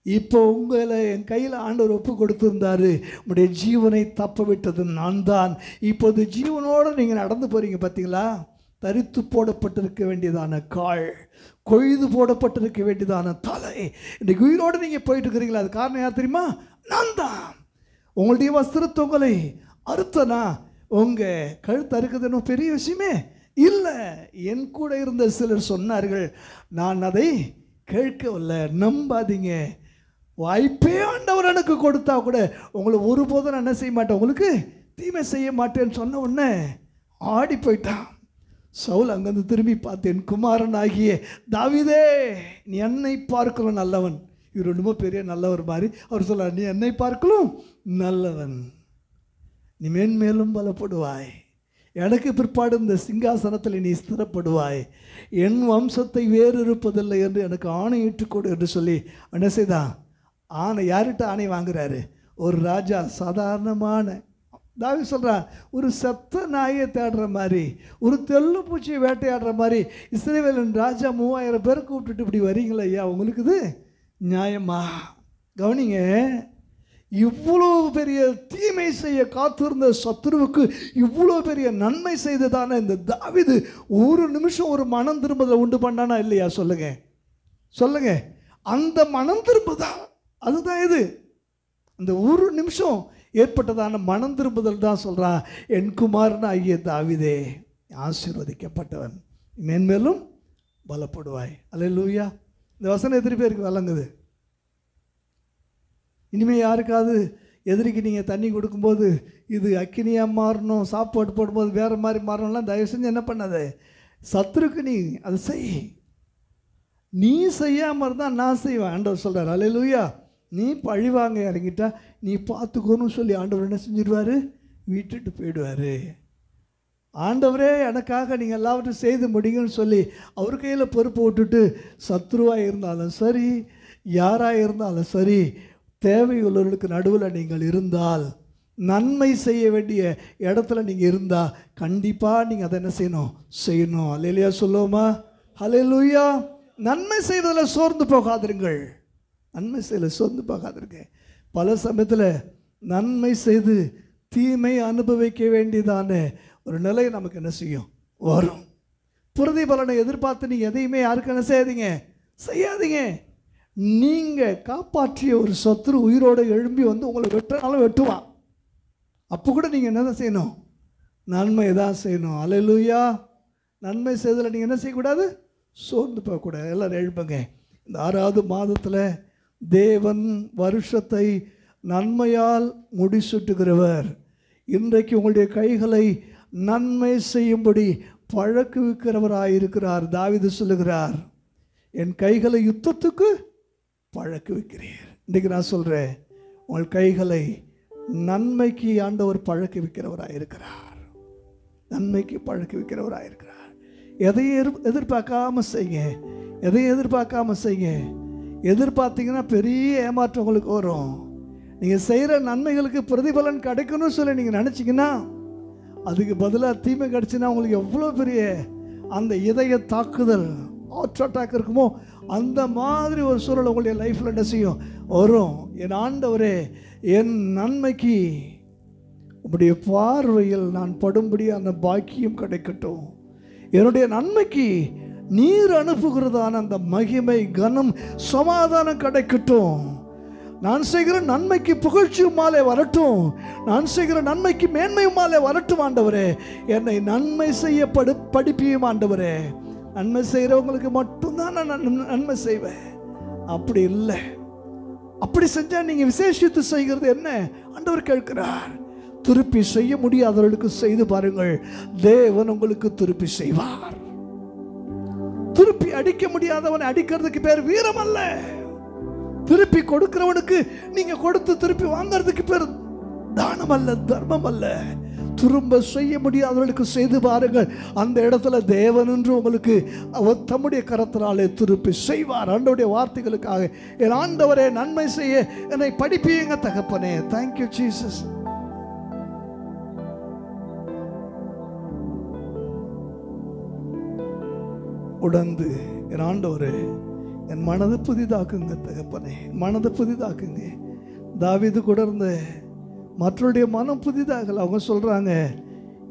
இப்போ உங்களை என் கையில் ஆண்டவர் ஒப்பு கொடுத்துருந்தாரு, உங்களுடைய ஜீவனை தப்ப விட்டது நான் தான். இப்போது ஜீவனோடு நீங்கள் நடந்து போகிறீங்க பார்த்தீங்களா? தரித்து போடப்பட்டிருக்க வேண்டியதான கால், கொய்து போடப்பட்டிருக்க வேண்டியதான தலை, இன்றைக்கு உயிரோடு நீங்கள் போயிட்டு இருக்கிறீங்களா? அது காரணம் யார் தெரியுமா? நான் தான். உங்களுடைய வஸ்திரத்தொங்கலை அறுத்தனா உங்கள் கழுத்து அறுக்குதுன்னு பெரிய விஷயமே இல்லை. என் கூட இருந்த சிலர் சொன்னார்கள், நான் அதை கேட்கவில்லை. நம்பாதீங்க. வாய்ப்பே ஆண்டவர் எனக்கு கொடுத்தா கூட உங்களை ஒருபோதும் நான் என்ன செய்ய மாட்டேன், உங்களுக்கு தீமை செய்ய மாட்டேன்னு சொன்ன உடனே ஆடி போயிட்டான். சவுல் அங்கேருந்து திரும்பி பார்த்து, என் குமாரன் ஆகிய தாவீதே, நீ என்னை பார்க்கலாம் நல்லவன். இவர் ரொம்ப பெரிய நல்லவர் மாதிரி அவர் சொல்ல, நீ என்னை பார்க்கலாம் நல்லவன், நீ மேன்மேலும் பலப்படுவாய், எனக்கு பிற்பாடு இந்த சிங்காசனத்தில் நீ ஸ்திரப்படுவாய், என் வம்சத்தை வேறு இருப்பதில்லை என்று எனக்கு ஆணையிட்டு கொடு என்று சொல்லி என்ன செய்தான்? ஆணை யார்கிட்ட ஆணை வாங்குறாரு? ஒரு ராஜா, சாதாரணமான தாவீது சொல்கிறான், ஒரு செத்த நாயை தேடுற மாதிரி, ஒரு தெள்ளு பூச்சியை வேட்டையாடுற மாதிரி இஸ்ரவேலின் ராஜா 3000 பேரை கூப்பிட்டுட்டு இப்படி வரீங்களா ஐயா, உங்களுக்கு இது நியாயமா? கவனிங்க, இவ்வளோ பெரிய தீமை செய்ய காத்திருந்த சத்துருவுக்கு இவ்வளோ பெரிய நன்மை செய்ததான இந்த தாவீது ஒரு நிமிஷம் ஒரு மனம் திரும்புதலை உண்டு பண்ணானா இல்லையா? சொல்லுங்க சொல்லுங்க. அந்த மனம் திரும்புதல் அதுதான் இது. அந்த ஒரு நிமிஷம் ஏற்பட்டதான மனம் திரும்புதல் தான் சொல்கிறான், என் குமாரன் ஆகிய தாவீதே ஆசீர்வதிக்கப்பட்டவன், மேன்மேலும் பலப்படுவாய். அல்லேலூயா. இந்த வசனம் எத்தனை பேருக்கு விளங்குது? இனிமேல் யாருக்காவது எதிரிக்கு நீங்கள் தண்ணி கொடுக்கும்போது இது அக்கினியாக மாறணும், சாப்பாடு போடும்போது வேறு மாதிரி மாறணும்லாம் தயவு செஞ்சு என்ன பண்ணாத, சத்துருக்கு நீ அதை செய். நீ செய்யாமல் இருந்தால் நான் செய்வேன் ஆண்டவர் சொல்கிறார். அல்லேலூயா. நீ பழிவாங்க இறங்கிட்டா நீ பார்த்துக்கோன்னு சொல்லி ஆண்டவர் என்ன செஞ்சிடுவார், விட்டுட்டு போயிடுவார். ஆண்டவரே எனக்காக நீங்கள் எல்லாவற்றையும் செய்து முடியுங்கன்னு சொல்லி அவர் கையில் பொறுப்பு விட்டுட்டு சத்ருவாக இருந்தாலும் சரி, யாராக இருந்தாலும் சரி, தேவையுள்ளவர்களுக்கு நடுவில் நீங்கள் இருந்தால், நன்மை செய்ய வேண்டிய இடத்துல நீங்கள் இருந்தால் கண்டிப்பாக நீங்கள் அதை என்ன செய்யணும். அல்லேலூயா சொல்லுவோமா? அல்லேலூயா. நன்மை செய்வதில் சோர்ந்து போகாதிருங்கள். நன்மை செய்யல சோர்ந்து போகாதிருங்க. பல சமயத்தில் நன்மை செய்து தீமை அனுபவிக்க வேண்டியதான ஒரு நிலை நமக்கு என்ன செய்யும், வரும். பிரதிபலனை எதிர்பார்த்து நீங்கள் எதையுமே யாருக்கு என்ன செய்யாதீங்க. நீங்கள் காப்பாற்றிய ஒரு சத்துரு உயிரோடு எழும்பி வந்து உங்களை வெட்டினாலும் வெட்டுவான். அப்போ கூட நீங்கள் என்ன செய்யணும், நன்மை தான் செய்யணும். அல்லேலூயா. நன்மை செய்ததில் நீங்கள் என்ன செய்யக்கூடாது, சோர்ந்து போகக்கூடாது. எல்லோரும் எழுப்புங்க. இந்த 6வது மாதத்தில் தேவன் வருஷத்தை நன்மையால் முடிசூட்டுகிறவர். இன்றைக்கு உங்களுடைய கைகளை நன்மை செய்யும்படி பழக்குவிக்கிறவராயிருக்கிறார். தாவீது சொல்லுகிறார், என் கைகளை யுத்தத்துக்கு பழக்குவிக்கிறீர். இன்றைக்கு நான் சொல்கிறேன், உங்கள் கைகளை நன்மைக்கு ஆண்டவர் பழக்குவிக்கிறவராயிருக்கிறார். நன்மைக்கு பழக்குவிக்கிறவராயிருக்கிறார். எதையும் எதிர்பார்க்காம செய்யுங்க. எதிர்பார்த்தீங்கன்னா பெரிய ஏமாற்றம் உங்களுக்கு வரும். நீங்கள் செய்கிற நன்மைகளுக்கு பிரதிபலன் கிடைக்கணும்னு சொல்லி நீங்கள் நினச்சிங்கன்னா, அதுக்கு பதிலாக தீமை கிடச்சின்னா உங்களுக்கு எவ்வளோ பெரிய அந்த இதய தாக்குதல், ஹார்ட் அட்டாக் இருக்குமோ அந்த மாதிரி ஒரு சூழல் உங்களுடைய லைஃப்பில் என்ன செய்யும், வரும். என் ஆண்டவரே, என் நன்மைக்கு உங்களுடைய பார்வையில் நான் படும்படி அந்த பாக்கியம் கிடைக்கட்டும். என்னுடைய நன்மைக்கு நீர் அனுப்புகிறதான அந்த மகிமை, கனம், சமாதானம் கிடைக்கட்டும். நான் செய்கிற நன்மைக்கு புகழ்ச்சியும் மாலே வரட்டும். நான் செய்கிற நன்மைக்கு மேன்மையும் மாலே வரட்டும். ஆண்டவரே, என்னை நன்மை செய்ய படிப்பியும் ஆண்டவரே. நன்மை செய்கிறவங்களுக்கு மட்டும்தான் நான் நன்மை செய்வேன். அப்படி இல்லை. அப்படி செஞ்சால் நீங்கள் விசேஷித்து செய்கிறது என்ன? ஆண்டவர் கேட்கிறார். திருப்பி செய்ய முடியாதவர்களுக்கு செய்து பாருங்கள், தேவன் உங்களுக்கு திருப்பி செய்வார். திருப்பி அடிக்க முடியாதவனை அடிக்கிறதுக்கு பேர் வீரம் அல்ல. திருப்பி கொடுக்கிறவனுக்கு நீங்க கொடுத்து திருப்பி வாங்கிறதுக்கு பேர் தானம் அல்ல, தர்மம் அல்ல. திரும்ப செய்ய முடியாதவர்களுக்கு செய்து பாருங்கள், அந்த இடத்துல தேவன் என்று உங்களுக்கு அவர் தம்முடைய கரத்தினாலே திருப்பி செய்வார். ஆண்டவருடைய வார்த்தைகளுக்காக என் ஆண்டவரே, நன்மை செய்ய என்னை படிப்பீங்க தகப்பனே. Thank you Jesus. உடந்து என் ஆண்டவரே, என் மனதை புதிதாக்குங்க தகப்பனே, மனதை புதிதாக்குங்க. தாவீது கூட இருந்த மற்றவருடைய மனம் புதிதாகல. அவங்க சொல்றாங்க,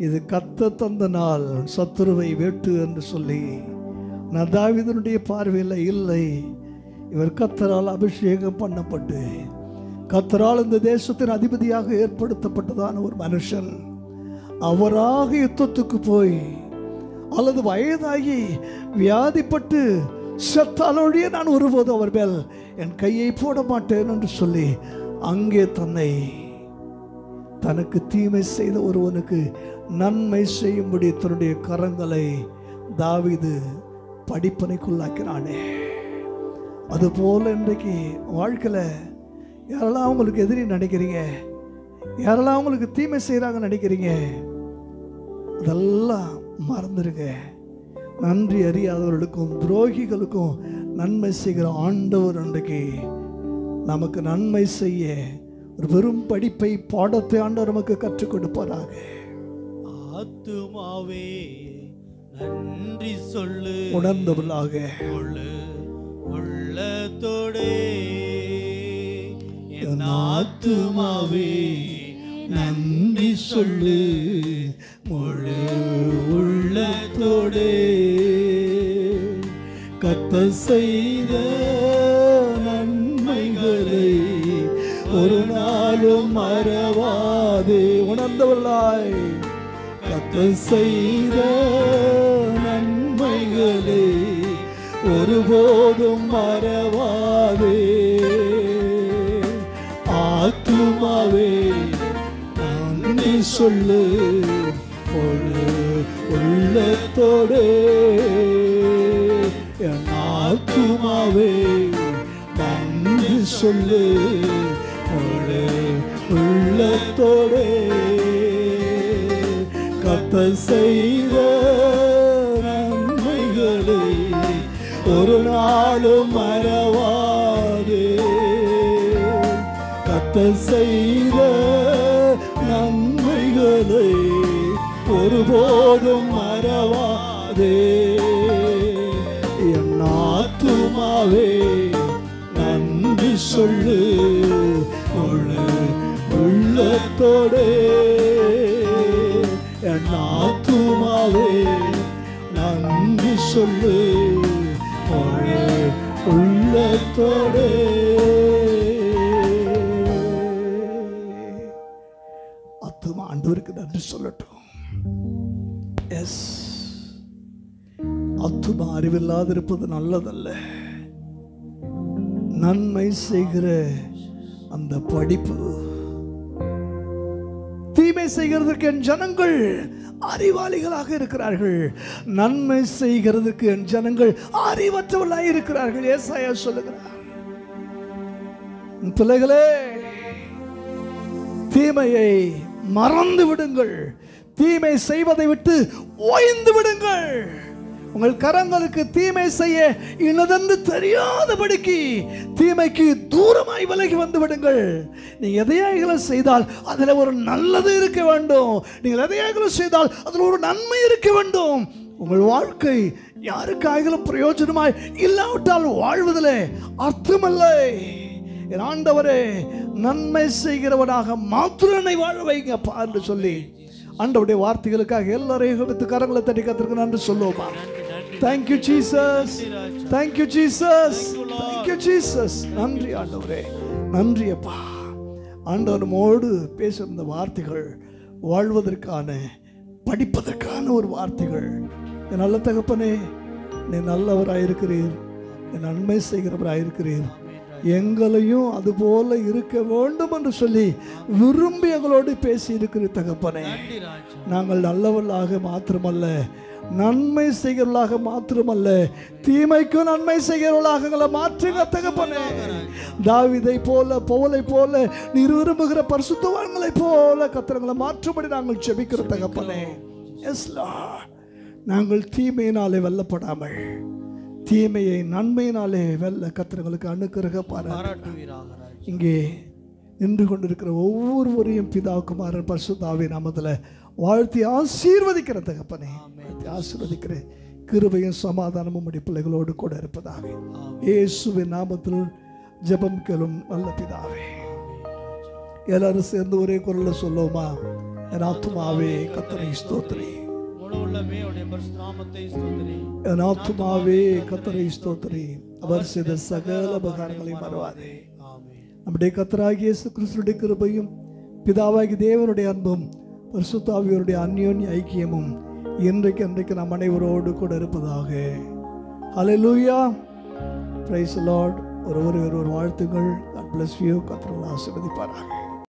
இது கத்த தந்த நாள், சத்துருவை வேட்டு என்று சொல்லி. நான் தாவீதுனுடைய பார்வையில் இல்லை. இவர் கர்த்தரால் அபிஷேகம் பண்ணப்பட்டு கர்த்தரால் இந்த தேசத்தின் அதிபதியாக ஏற்படுத்தப்பட்டதான ஒரு மனுஷன். அவராக யுத்தத்துக்கு போய் அல்லது வயதாகி வியாதிப்பட்டு செத்தாலோடைய நான் ஒருபோதும் அவர் மேல் என் கையை போட மாட்டேன் என்று சொல்லி அங்கே தனக்கு தீமை செய்த ஒருவனுக்கு நன்மை செய்யும்படி தன்னுடைய கரங்களை தாவீது படிப்பனைக்குள்ளாக்கினானே. அதுபோல இன்றைக்கு வாழ்க்கையில் யாரெல்லாம் அவங்களுக்கு எதிரி நினைக்கிறீங்க, யாரெல்லாம் அவங்களுக்கு தீமை செய்கிறாங்க நினைக்கிறீங்க, அதெல்லாம் மறந்துடுங்க. நன்றி அறியாதவர்களுக்கும் துரோகிகளுக்கும் நன்மை செய்கிற ஆண்டவர் அன்றைக்கு நமக்கு நன்மை செய்ய ஒரு வெறும் படிப்பை பாடத்தை ஆண்டவர் நமக்கு கற்றுக் கொடுப்பாராக.
ஆத்துமாவே நன்றி சொல்லு,
உணர்ந்தவர்களாக
உள்ளத்தோடே என் ஆத்துமாவே நன்றி சொல்லு, முழு உள்ளத்தோடே.
கர்த்தர் செய்த நன்மைகளை ஒரு நாளும் மறவாதே. உணர்ந்தவர்களாய் கர்த்தர் செய்த நன்மைகளை ஒருபோதும் மறவாதே. ஆத்துமாவே நன்றி சொல்லு, ஒரு உள்ளத்தோடே. என் ஆத்துமாவே நன்றி சொல்லு, ஒரு உள்ளத்தோடே. கர்த்தர் செய்த நன்மைகளை ஒரு நாளும் மறவாதே. கர்த்தர் செய்த நன்மைகளை ஒருபோதும் மறவாதே. என் ஆத்துமாவே நன்றி சொல்லு, முழு உள்ளத்தோடே. என் ஆத்துமாவே நன்றி சொல்லு, முழு உள்ளத்தோடே. ஆத்துமா ஆண்டவருக்கு நன்றி சொல்லட்டும். எஸ், ஆத்துமா அறிவில்லாதிருப்பது நல்லதல்ல. நன்மை செய்கிற அந்த படிப்பு, தீமை செய்கிறதுக்கு என் ஜனங்கள் அறிவாளிகளாக இருக்கிறார்கள், நன்மை செய்கிறதுக்கு என் ஜனங்கள் அறிவற்றவர்களாக இருக்கிறார்கள். ஏசாயா சொல்லுகிறார், பிள்ளைகளே தீமையை மறந்து விடுங்கள், தீமை செய்வதை விட்டு ஓய்ந்து விடுங்கள். உங்கள் கரங்களுக்கு தீமை செய்ய இன்னதென்று தெரியாதபடிக்கு தீமைக்கு தூரமாய் விலகி வந்து விடுங்கள். நீங்கள் எதையாகிலும் செய்தால் அதில் ஒரு நல்லது இருக்க வேண்டும். நீங்கள் எதையாகிலும் செய்தால் அதில் ஒரு நன்மை இருக்க வேண்டும். உங்கள் வாழ்க்கை யாருக்காகிலும் பிரயோஜனமாய் இல்லாவிட்டால் வாழ்வதிலே அர்த்தமில்லை. என் ஆண்டவரே, நன்மை செய்கிறவனாக மாத்திரம் என்னை வாழ வைங்கப்பா என்று சொல்லி ஆண்டவருடைய வார்த்தைகளுக்காக எல்லாரையும் கரங்களை தட்டி கத்திற்கு நன்றி சொல்லுவோமா? Thank you Jesus, thank you Jesus, thank you Jesus. நன்றி ஆண்டவரே, நன்றி அப்பா. ஆண்டவர் நம்மோடு பேசுகிற வார்த்தைகள் வாழ்வதற்கான, படிப்பதற்கான ஒரு வார்த்தைகள். என் நல்ல தகப்பனே, நீ நல்லவராயிருக்கிறீர், என் நன்மை செய்கிறவராயிருக்கிறீர். எங்களையும் அதுபோல இருக்க வேண்டும் என்று சொல்லி விரும்பி எங்களோடு பேசி இருக்கிற தகப்பனே, நாங்கள் நல்லவர்களாக மாத்திரமல்ல, நன்மை செய்கிறவர்களாக மாத்திரமல்ல, தீமைக்கும் நன்மை செய்கிறவர்களாக மாற்றுங்க தகப்பனே. தாவீதை போல, பவுலை போல, நீர் விரும்புகிற பரிசுத்தவான்களை போல கர்த்தர்களை மாற்றும்படி நாங்கள் ஜெபிக்கிற தகப்பனே. எஸ் லார்ட், நாங்கள் தீமையினாலே வெல்லப்படாமல் தீமையை நன்மையினாலே வெல்ல கர்த்தர்களுக்கு அனுக்கிரக பாராட்டுவீராக. இங்கே நின்று கொண்டிருக்கிற ஒவ்வொருவரையும் பிதா குமாரன் பரிசுத்த ஆவியின் நாமத்தில் வாழ்த்தி ஆசீர்வதிக்கிற தகப்பனே, ஆசீர்வதிக்கிற கிருபையும் சமாதானமும் உடைய பிள்ளைகளோடு கூட இருப்பதாக இயேசுவின் நாமத்தில் ஜெபம் கேளும் நல்ல பிதாவே. எல்லாரும் சேர்ந்து ஒரே குரல்ல சொல்லுவோமா? என் ஆத்துமாவே கர்த்தரை ஸ்தோத்திரி, என் ஆத்துமாவே கர்த்தரை ஸ்தோத்திரி, அவர் செய்த சகல உபகாரங்களையும் மறவாதே. நம்முடைய கர்த்தராகிய இயேசு கிறிஸ்துவின் கிருபையும் பிதாவாகிய தேவனுடைய அன்பும் பரிசுத்த ஆவியோருடைய அந்யோன்ய ஐக்கியமும் இன்றைக்கு நம் அனைவரோடு கூட இருப்பதாக. ஹல்லேலூயா, பிரைஸ் தி லார்ட். ஒரு வாழ்த்துங்கள். God bless you. கர்த்தர் ஆசீர்வதிப்பாராக.